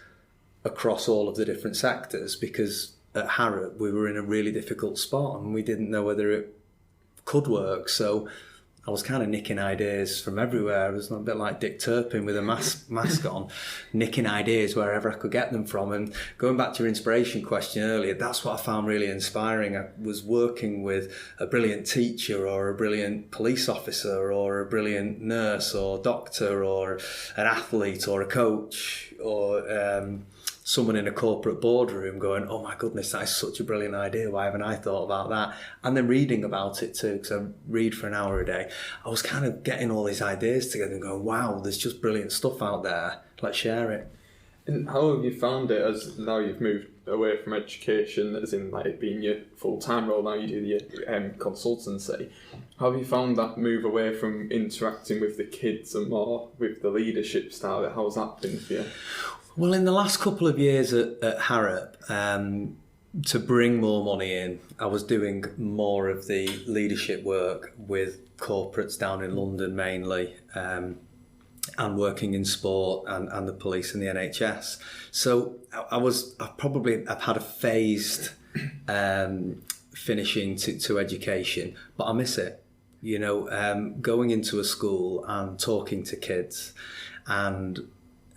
across all of the different sectors, because at Harrop, we were in a really difficult spot and we didn't know whether it could work. So I was kind of nicking ideas from everywhere. I was a bit like Dick Turpin with a mask on, nicking ideas wherever I could get them from. And going back to your inspiration question earlier, that's what I found really inspiring. I was working with a brilliant teacher or a brilliant police officer or a brilliant nurse or doctor or an athlete or a coach or someone in a corporate boardroom going, oh my goodness, that is such a brilliant idea, why haven't I thought about that? And then reading about it too, because I read for an hour a day. I was kind of getting all these ideas together and going, wow, there's just brilliant stuff out there, let's share it. And how have you found it, as now you've moved away from education, as in like being your full-time role, now you do your consultancy? How have you found that move away from interacting with the kids and more with the leadership style? How's that been for you? Well, in the last couple of years at Harrop, to bring more money in, I was doing more of the leadership work with corporates down in London mainly, and working in sport and the police and the NHS. So I've had a phased finishing to education, but I miss it. You know, going into a school and talking to kids and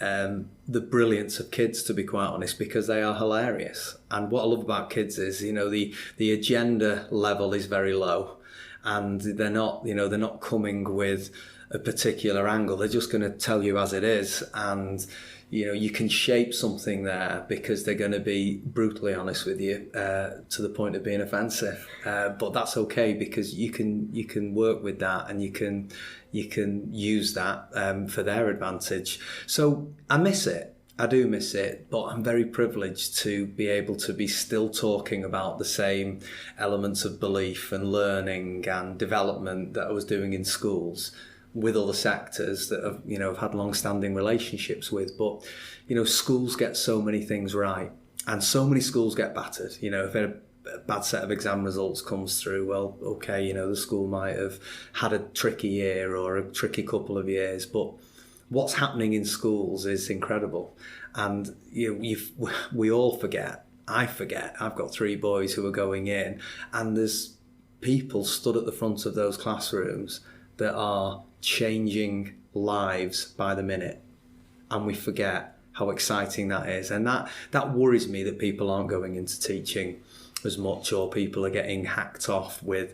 the brilliance of kids, to be quite honest, because they are hilarious. And what I love about kids is, you know, the agenda level is very low, and they're not coming with a particular angle. They're just going to tell you as it is, and you know, you can shape something there because they're going to be brutally honest with you, to the point of being offensive. But that's okay, because you can work with that, and you can use that for their advantage. So I miss it. I do miss it, but I'm very privileged to be able to be still talking about the same elements of belief and learning and development that I was doing in schools with other sectors that I've had long-standing relationships with. But, you know, schools get so many things right, and so many schools get battered. You know, if a bad set of exam results comes through, well, okay, you know, the school might have had a tricky year or a tricky couple of years, but what's happening in schools is incredible. And we all forget. I forget. I've got 3 boys who are going in, and there's people stood at the front of those classrooms that are changing lives by the minute, and we forget how exciting that is. And that worries me, that people aren't going into teaching as much, or people are getting hacked off with,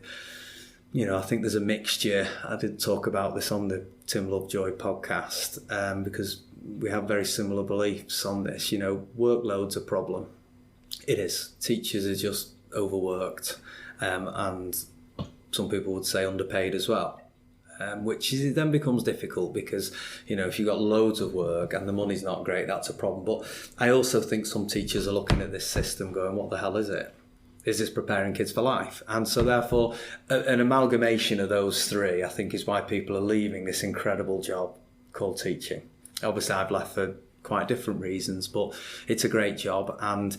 you know, I think there's a mixture. I did talk about this on the Tim Lovejoy podcast, because we have very similar beliefs on this. You know, workload's a problem. It is. Teachers are just overworked, and some people would say underpaid as well. Which then becomes difficult, because, you know, if you've got loads of work and the money's not great, that's a problem. But I also think some teachers are looking at this system going, what the hell is it? Is this preparing kids for life? And so therefore, an amalgamation of those 3, I think, is why people are leaving this incredible job called teaching. Obviously, I've left for quite different reasons, but it's a great job, and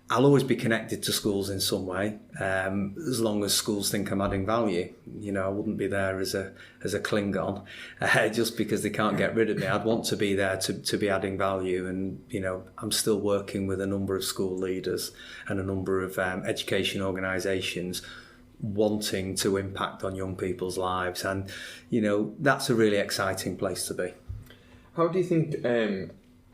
I'll always be connected to schools in some way, as long as schools think I'm adding value. You know, I wouldn't be there as a Klingon, just because they can't get rid of me. I'd want to be there to be adding value. And, you know, I'm still working with a number of school leaders and a number of education organisations wanting to impact on young people's lives. And, you know, that's a really exciting place to be. How do you think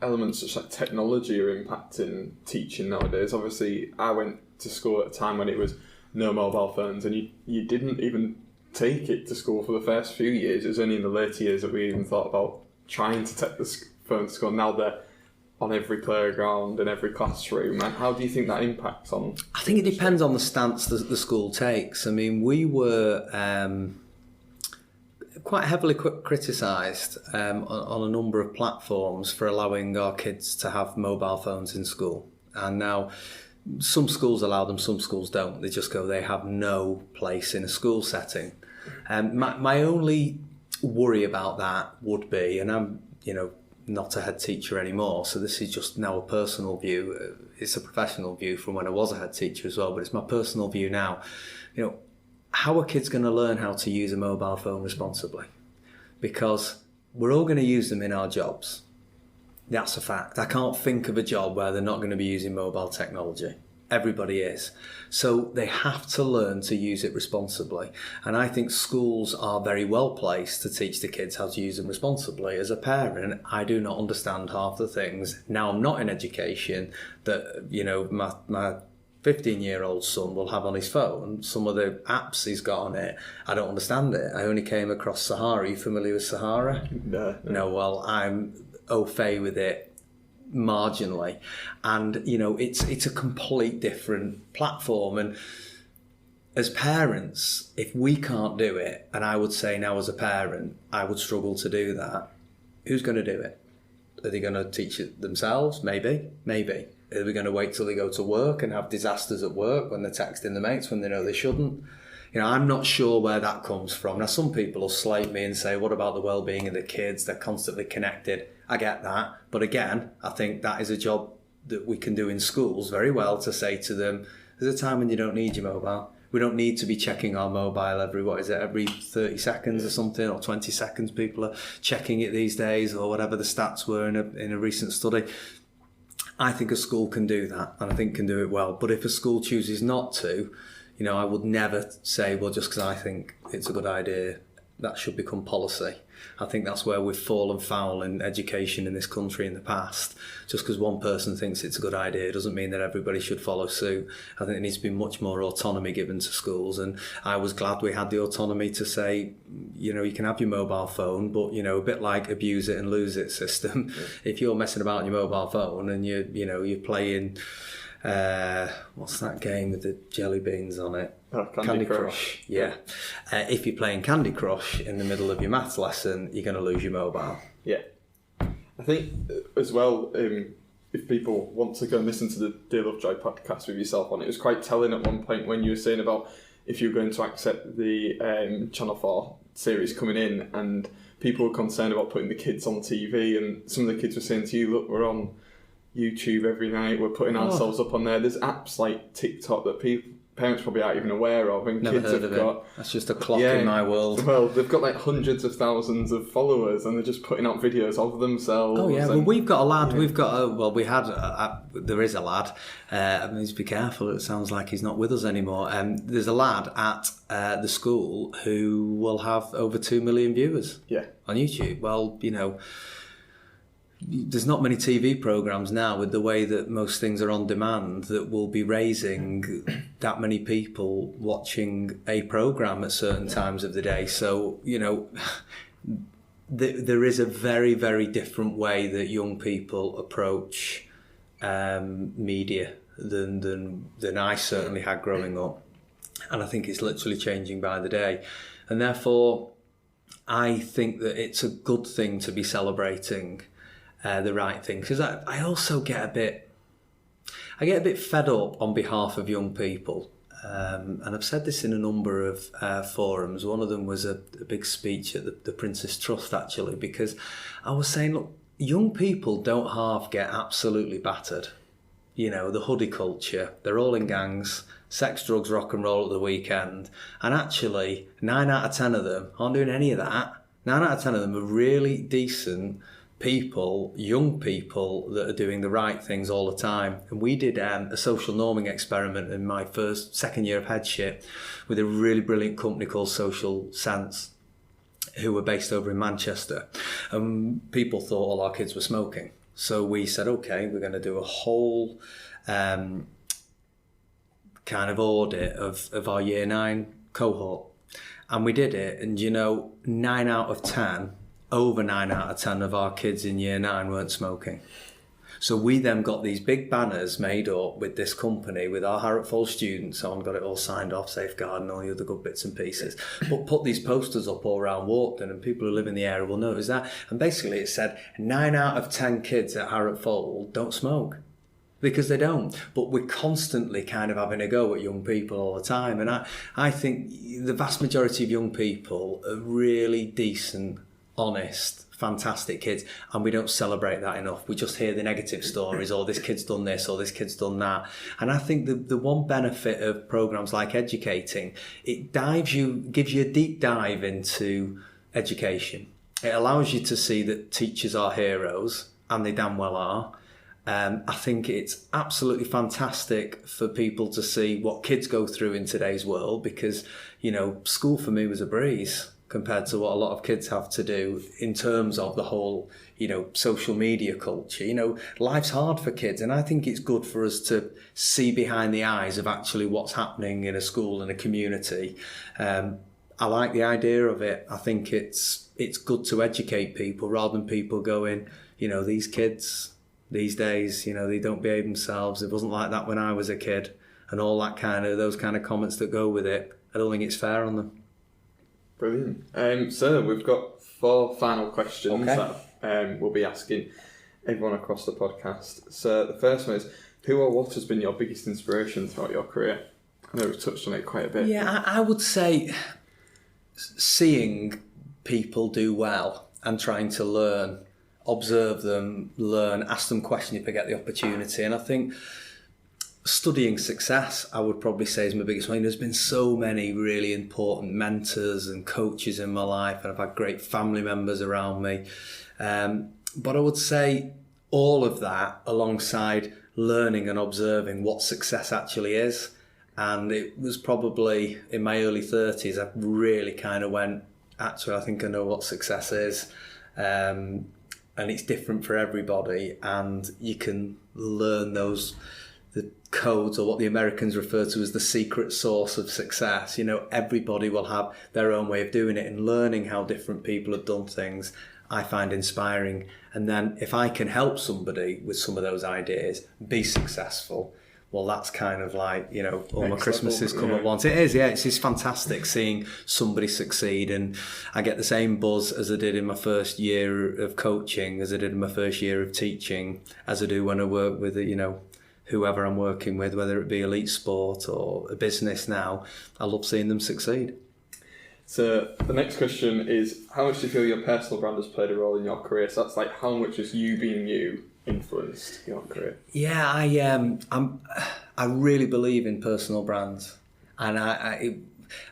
elements such like technology are impacting teaching nowadays? Obviously, I went to school at a time when it was no mobile phones, and you didn't even take it to school for the first few years. It was only in the later years that we even thought about trying to take the phone to school. Now they're on every playground and every classroom. And how do you think that impacts on? I think it depends on the stance the school takes. I mean, we were quite heavily criticised on a number of platforms for allowing our kids to have mobile phones in school. And now some schools allow them, some schools don't. They just go, they have no place in a school setting. My only worry about that would be, and I'm, you know, not a head teacher anymore, so this is just now a personal view. It's a professional view from when I was a head teacher as well, but it's my personal view now. You know, how are kids going to learn how to use a mobile phone responsibly? Because we're all going to use them in our jobs. That's a fact. I can't think of a job where they're not going to be using mobile technology. Everybody is. So they have to learn to use it responsibly. And I think schools are very well placed to teach the kids how to use them responsibly. As a parent, I do not understand half the things. Now I'm not in education that, you know, my 15-year-old son will have on his phone. Some of the apps he's got on it, I don't understand it. I only came across Sahara. Are you familiar with Sahara? No, well, I'm au fait with it marginally. And, you know, it's a complete different platform. And as parents, if we can't do it, and I would say now as a parent, I would struggle to do that, who's going to do it? Are they going to teach it themselves? Maybe. Are we going to wait till they go to work and have disasters at work when they're texting their mates when they know they shouldn't? You know, I'm not sure where that comes from. Now, some people will slate me and say, what about the well-being of the kids? They're constantly connected. I get that. But again, I think that is a job that we can do in schools very well, to say to them, there's a time when you don't need your mobile. We don't need to be checking our mobile every 30 seconds or something, or 20 seconds. People are checking it these days, or whatever the stats were in a recent study. I think a school can do that, and I think can do it well. But if a school chooses not to, you know, I would never say, well, just because I think it's a good idea, that should become policy. I think that's where we've fallen foul in education in this country in the past. Just because one person thinks it's a good idea doesn't mean that everybody should follow suit. I think there needs to be much more autonomy given to schools, and I was glad we had the autonomy to say, you know, you can have your mobile phone, but, you know, a bit like abuse it and lose it system. Yeah. If you're messing about on your mobile phone and you're playing, what's that game with the jelly beans on it? Candy Crush. Yeah. If you're playing Candy Crush in the middle of your maths lesson, you're going to lose your mobile. Yeah. I think as well, if people want to go and listen to the Dear Lovejoy podcast with yourself on it, was quite telling at one point when you were saying about if you're going to accept the Channel 4 series coming in, and people were concerned about putting the kids on TV, and some of the kids were saying to you, look, we're on YouTube every night, we're putting ourselves up on there. There's apps like TikTok that parents probably aren't even aware of, and Never kids heard have of got... it. That's just a clock in my world. Well, they've got like hundreds of thousands of followers, and they're just putting out videos of themselves. Oh yeah, and, well, we've got a lad. Yeah. There is a lad. I mean, just be careful. It sounds like he's not with us anymore. There's a lad at the school who will have over 2 million viewers. Yeah. On YouTube. Well, you know, there's not many TV programmes now with the way that most things are on demand that will be raising that many people watching a programme at certain times of the day. So, you know, there is a very, very different way that young people approach media than I certainly had growing up. And I think it's literally changing by the day. And therefore, I think that it's a good thing to be celebrating the right thing, because I also get a bit fed up on behalf of young people, and I've said this in a number of forums. One of them was a big speech at the Princess Trust, actually, because I was saying, look, young people don't half get absolutely battered. You know, the hoodie culture, they're all in gangs, sex, drugs, rock and roll at the weekend. And actually, 9 out of 10 of them aren't doing any of that. 9 out of 10 of them are really decent people, young people that are doing the right things all the time. And we did a social norming experiment in my second year of headship with a really brilliant company called Social Sense, who were based over in Manchester. And people thought all our kids were smoking. So we said, okay, we're going to do a whole kind of audit of our year 9 cohort. And we did it. And, you know, 9 out of 10, over 9 out of 10 of our kids in year 9 weren't smoking. So we then got these big banners made up with this company, with our Harrop Fold students on, got it all signed off, safeguard and all the other good bits and pieces. But put these posters up all around Walkden, and people who live in the area will notice that. And basically it said 9 out of 10 kids at Harrop Fold don't smoke. Because they don't. But we're constantly kind of having a go at young people all the time. And I think the vast majority of young people are really decent, honest, fantastic kids, and we don't celebrate that enough. We just hear the negative stories, or this kid's done this, or this kid's done that. And I think the one benefit of programs like Educating, it gives you a deep dive into education. It allows you to see that teachers are heroes, and they damn well are. I think it's absolutely fantastic for people to see what kids go through in today's world, because, you know, school for me was a breeze compared to what a lot of kids have to do in terms of the whole, you know, social media culture. You know, life's hard for kids, and I think it's good for us to see behind the eyes of actually what's happening in a school and a community. I like the idea of it. I think it's good to educate people rather than people going, you know, these kids these days, you know, they don't behave themselves. It wasn't like that when I was a kid, and all that those kind of comments that go with it. I don't think it's fair on them. Brilliant. So we've got 4 final questions that we'll be asking everyone across the podcast. So the first one is, who or what has been your biggest inspiration throughout your career? I know we've touched on it quite a bit. Yeah, I would say seeing people do well and trying to learn, observe them, learn, ask them questions if I get the opportunity. And I think studying success, I would probably say, is my biggest one. There's been so many really important mentors and coaches in my life, and I've had great family members around me. But I would say all of that alongside learning and observing what success actually is. And it was probably in my early 30s, I really kind of went, actually, I think I know what success is. And it's different for everybody, and you can learn the codes, or what the Americans refer to as the secret sauce of success. You know, everybody will have their own way of doing it, and learning how different people have done things I find inspiring. And then if I can help somebody with some of those ideas be successful, well, that's kind of like, you know, all my Christmases come at once. It is, yeah, it's fantastic seeing somebody succeed. And I get the same buzz as I did in my first year of coaching, as I did in my first year of teaching, as I do when I work with, you know, whoever I'm working with, whether it be elite sport or a business now. I love seeing them succeed. So the next question is, how much do you feel your personal brand has played a role in your career? So that's like, how much has you being you influenced your career? Yeah, I really believe in personal brands, and I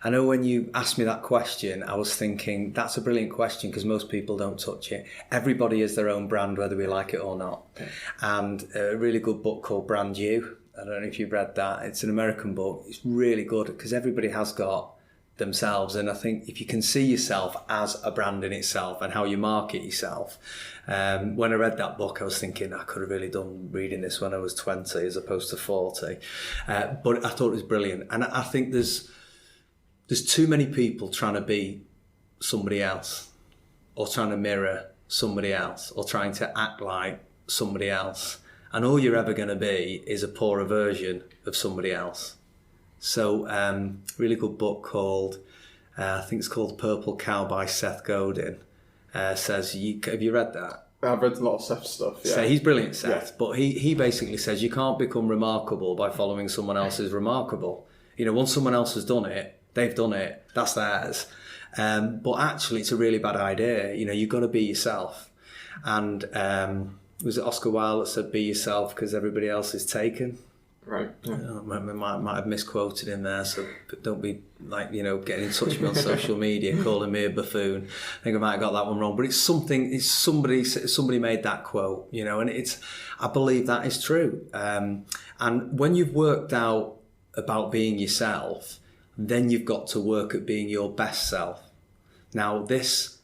know when you asked me that question, I was thinking that's a brilliant question, because most people don't touch it. Everybody is their own brand, whether we like it or not. Okay. And a really good book called Brand You, I don't know if you've read that. It's an American book. It's really good because everybody has got themselves, and I think if you can see yourself as a brand in itself and how you market yourself. When I read that book, I was thinking I could have really done reading this when I was 20 as opposed to 40, but I thought it was brilliant. And I think there's too many people trying to be somebody else, or trying to mirror somebody else, or trying to act like somebody else, and all you're ever going to be is a poorer version of somebody else. So, really good book called, I think it's called Purple Cow by Seth Godin. Says, have you read that? I've read a lot of Seth's stuff, yeah. So he's brilliant, Seth, yeah. But he basically says you can't become remarkable by following someone else's remarkable. You know, once someone else has done it, they've done it, that's theirs. But actually, it's a really bad idea. You know, you've got to be yourself. And was it Oscar Wilde that said, "Be yourself because everybody else is taken"? Right. Yeah. I might have misquoted him there, so don't be getting in touch with me on social media calling me a buffoon. I think I might have got that one wrong, but it's somebody made that quote, and I believe that is true. And when you've worked out about being yourself, then you've got to work at being your best self. Now, this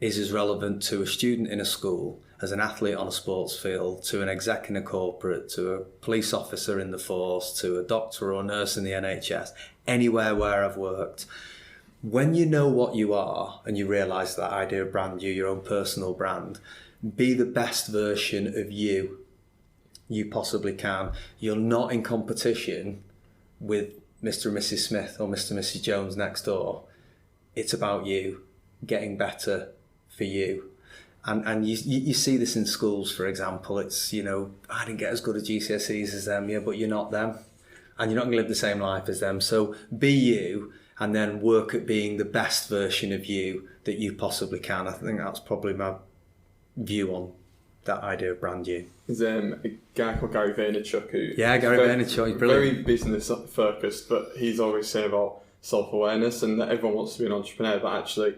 is as relevant to a student in a school as an athlete on a sports field, to an exec in a corporate, to a police officer in the force, to a doctor or nurse in the NHS, anywhere where I've worked. When you know what you are and you realise that idea of brand you, your own personal brand, be the best version of you possibly can. You're not in competition with Mr. and Mrs. Smith or Mr. and Mrs. Jones next door. It's about you getting better for you. And you see this in schools, for example. It's, I didn't get as good at GCSEs as them, yeah, but you're not them. And you're not going to live the same life as them. So be you, and then work at being the best version of you that you possibly can. I think that's probably my view on that idea of brand you. There's a guy called Gary Vaynerchuk who... Yeah, Gary Vaynerchuk, he's brilliant. Very business focused, but he's always saying about self-awareness and that everyone wants to be an entrepreneur, but actually,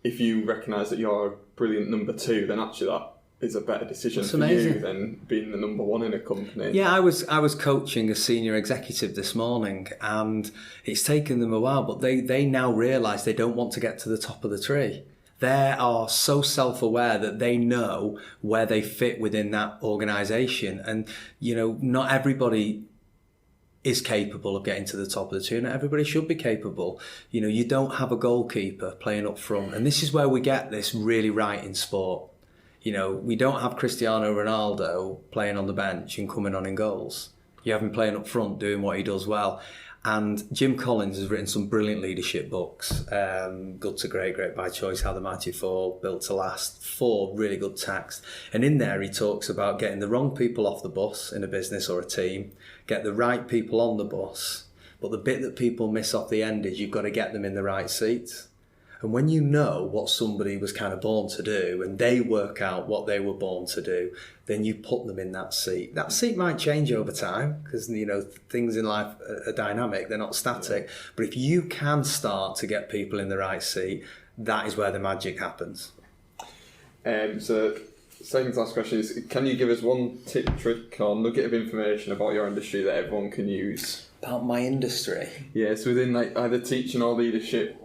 if you recognise that you're a brilliant number two, then actually that is a better decision for you than being the number one in a company. Yeah, I was coaching a senior executive this morning, and it's taken them a while, but they now realise they don't want to get to the top of the tree. They are so self-aware that they know where they fit within that organisation. And, not everybody is capable of getting to the top of the tree. Not everybody should be capable. You don't have a goalkeeper playing up front. And this is where we get this really right in sport. We don't have Cristiano Ronaldo playing on the bench and coming on in goals. You have him playing up front, doing what he does well. And Jim Collins has written some brilliant leadership books. Good to Great, Great by Choice, How the Mighty Fall, Built to Last. 4 really good texts. And in there he talks about getting the wrong people off the bus in a business or a team, get the right people on the bus. But the bit that people miss off the end is you've got to get them in the right seats. And when you know what somebody was kind of born to do and they work out what they were born to do, then you put them in that seat. That seat might change over time because, things in life are dynamic, they're not static. But if you can start to get people in the right seat, that is where the magic happens. So, second last question is, can you give us one tip, trick or nugget of information about your industry that everyone can use? About my industry? Yeah, so within either teaching or leadership,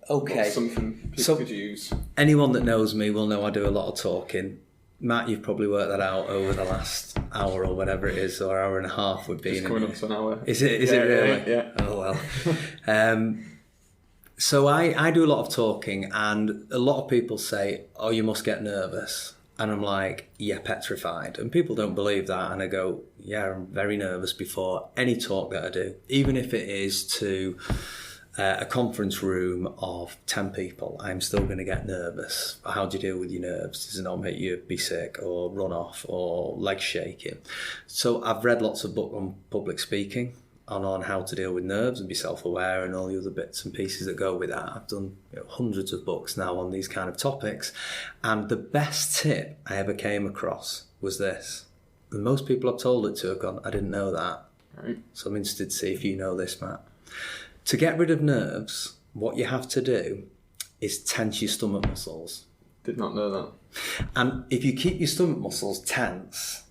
okay. Something people could use. Anyone that knows me will know I do a lot of talking. Matt, you've probably worked that out over the last hour or whatever it is, or hour and a half we've been. It's coming up to an hour. Is it really? Yeah. Oh well. So I do a lot of talking, and a lot of people say, "Oh, you must get nervous." And I'm like, yeah, petrified. And people don't believe that. And I go, yeah, I'm very nervous before any talk that I do, even if it is to a conference room of 10 people, I'm still going to get nervous. How do you deal with your nerves? Does it not make you be sick or run off or legs shaking? So I've read lots of books on public speaking and on how to deal with nerves and be self-aware and all the other bits and pieces that go with that. I've done hundreds of books now on these kind of topics. And the best tip I ever came across was this. And most people I've told it to have gone, I didn't know that. Right. So I'm interested to see if you know this, Matt. To get rid of nerves, what you have to do is tense your stomach muscles. Did not know that. And if you keep your stomach muscles tense,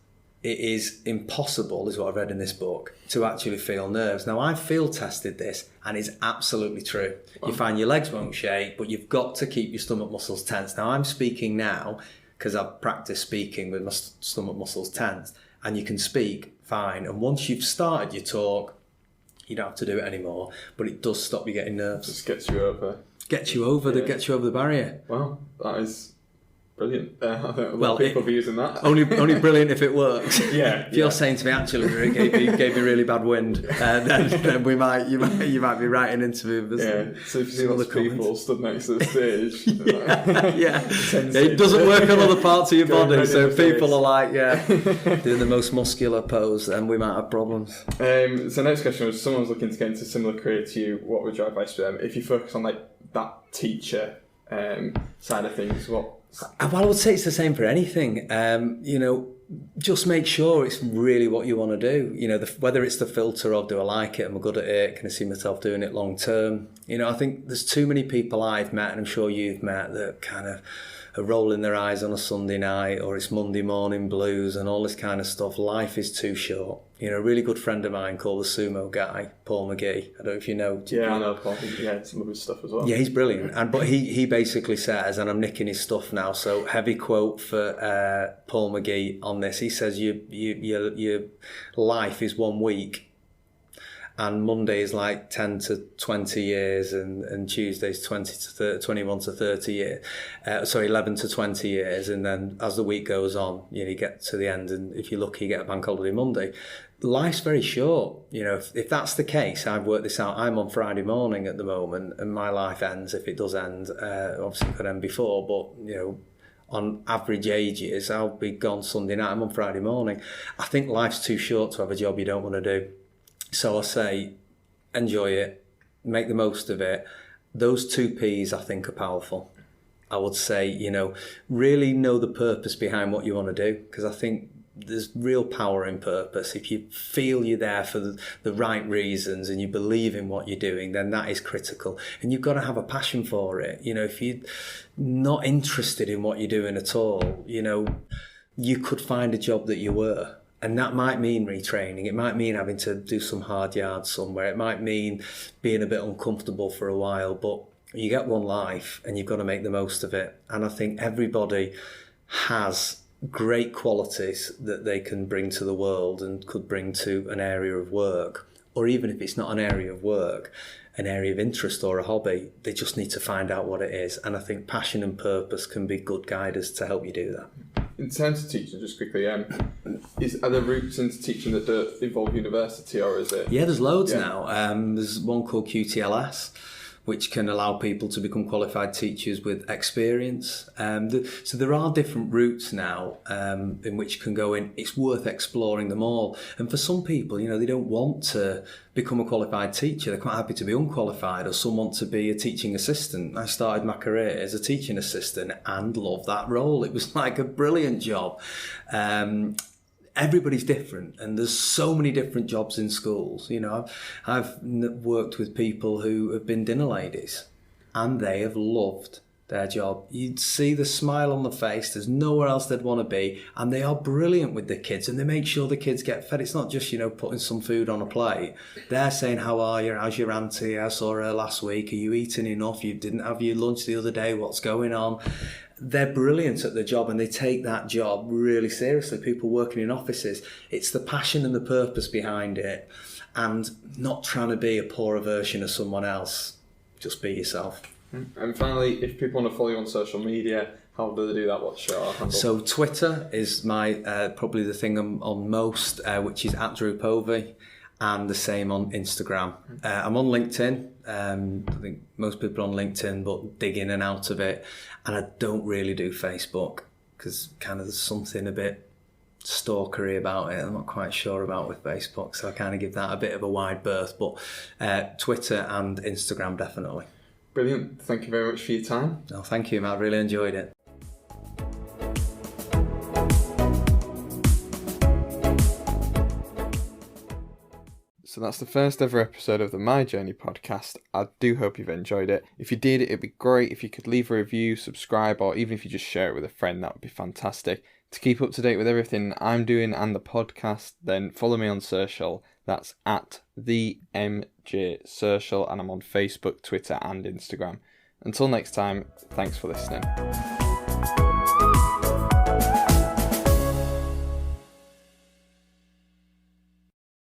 it is impossible, is what I've read in this book, to actually feel nerves. Now, I've field tested this, and it's absolutely true. Wow. You find your legs won't shake, but you've got to keep your stomach muscles tense. Now, I'm speaking now because I've practiced speaking with my stomach muscles tense, and you can speak fine. And once you've started your talk, you don't have to do it anymore, but it does stop you getting nerves. Just gets you over. Gets you over the barrier. Wow, that is brilliant. I think a lot of people will be using that. Only brilliant if it works. Yeah. If you're saying to me, actually, it gave me really bad wind, then you might be writing into me. Yeah. So if you see lots of people stood next to the stage, yeah. It doesn't work on other parts of your body. So if people are like, doing the most muscular pose, then we might have problems. So next question was, someone's looking to get into a similar career to you. What would your advice be them? If you focus on that teacher side of things, what Well, I would say it's the same for anything. Just make sure it's really what you want to do. Whether it's the filter of do I like it, am I good at it, can I see myself doing it long term? I think there's too many people I've met, and I'm sure you've met, that kind of are rolling their eyes on a Sunday night, or it's Monday morning blues and all this kind of stuff. Life is too short. A really good friend of mine called the sumo guy, Paul McGee. I don't know if you know. Yeah, I know Paul. Yeah, some of his stuff as well. Yeah, he's brilliant. But he basically says, and I'm nicking his stuff now, so heavy quote for Paul McGee on this. He says, your life is 1 week, and Monday is like 10 to 20 years, and Tuesday's 21 to 30 years. 11 to 20 years, and then as the week goes on, you get to the end, and if you're lucky, you get a bank holiday Monday. Life's very short. If that's the case, I've worked this out. I'm on Friday morning at the moment, and my life ends, if it does end. Obviously it could end before, but on average ages, I'll be gone Sunday night. I'm on Friday morning. I think life's too short to have a job you don't want to do. So I say, enjoy it, make the most of it. Those 2 P's, I think, are powerful. I would say, really know the purpose behind what you want to do, because I think there's real power in purpose. If you feel you're there for the right reasons and you believe in what you're doing, then that is critical. And you've got to have a passion for it. If you're not interested in what you're doing at all, you could find a job that you were. And that might mean retraining. It might mean having to do some hard yards somewhere. It might mean being a bit uncomfortable for a while. But you get one life and you've got to make the most of it. And I think everybody has great qualities that they can bring to the world and could bring to an area of work. Or even if it's not an area of work, an area of interest or a hobby, they just need to find out what it is. And I think passion and purpose can be good guiders to help you do that. In terms of teaching, just quickly, are there routes into teaching that don't involve university, or is it? Yeah, there's loads now. There's one called QTLS, which can allow people to become qualified teachers with experience. So there are different routes now in which you can go in. It's worth exploring them all. And for some people, they don't want to become a qualified teacher. They're quite happy to be unqualified, or some want to be a teaching assistant. I started my career as a teaching assistant and loved that role. It was like a brilliant job. Everybody's different, and there's so many different jobs in schools. I've worked with people who have been dinner ladies, and they have loved their job. You'd see the smile on the face. There's nowhere else they'd want to be, and they are brilliant with the kids, and they make sure the kids get fed. It's not just putting some food on a plate. They're saying, how are you? How's your auntie? I saw her last week. Are you eating enough? You didn't have your lunch the other day. What's going on? They're brilliant at the job, and they take that job really seriously. People working in offices, it's the passion and the purpose behind it, and not trying to be a poorer version of someone else. Just be yourself. And finally, if people want to follow you on social media, how do they do that? What's your handle? So Twitter is my probably the thing I'm on most, which is @Drew Povey, and the same on Instagram. I'm on LinkedIn. I think most people are on LinkedIn, but dig in and out of it. And I don't really do Facebook, because kind of there's something a bit stalkery about it. I'm not quite sure about with Facebook, so I kind of give that a bit of a wide berth. But Twitter and Instagram, definitely. Brilliant. Thank you very much for your time. Oh, thank you, Matt. Really enjoyed it. So that's the first ever episode of the My Journey podcast. I do hope you've enjoyed it. If you did, it'd be great if you could leave a review, subscribe, or even if you just share it with a friend, that would be fantastic. To keep up to date with everything I'm doing and the podcast, then follow me on social. That's @TheMJSocial, and I'm on Facebook, Twitter, and Instagram. Until next time, thanks for listening.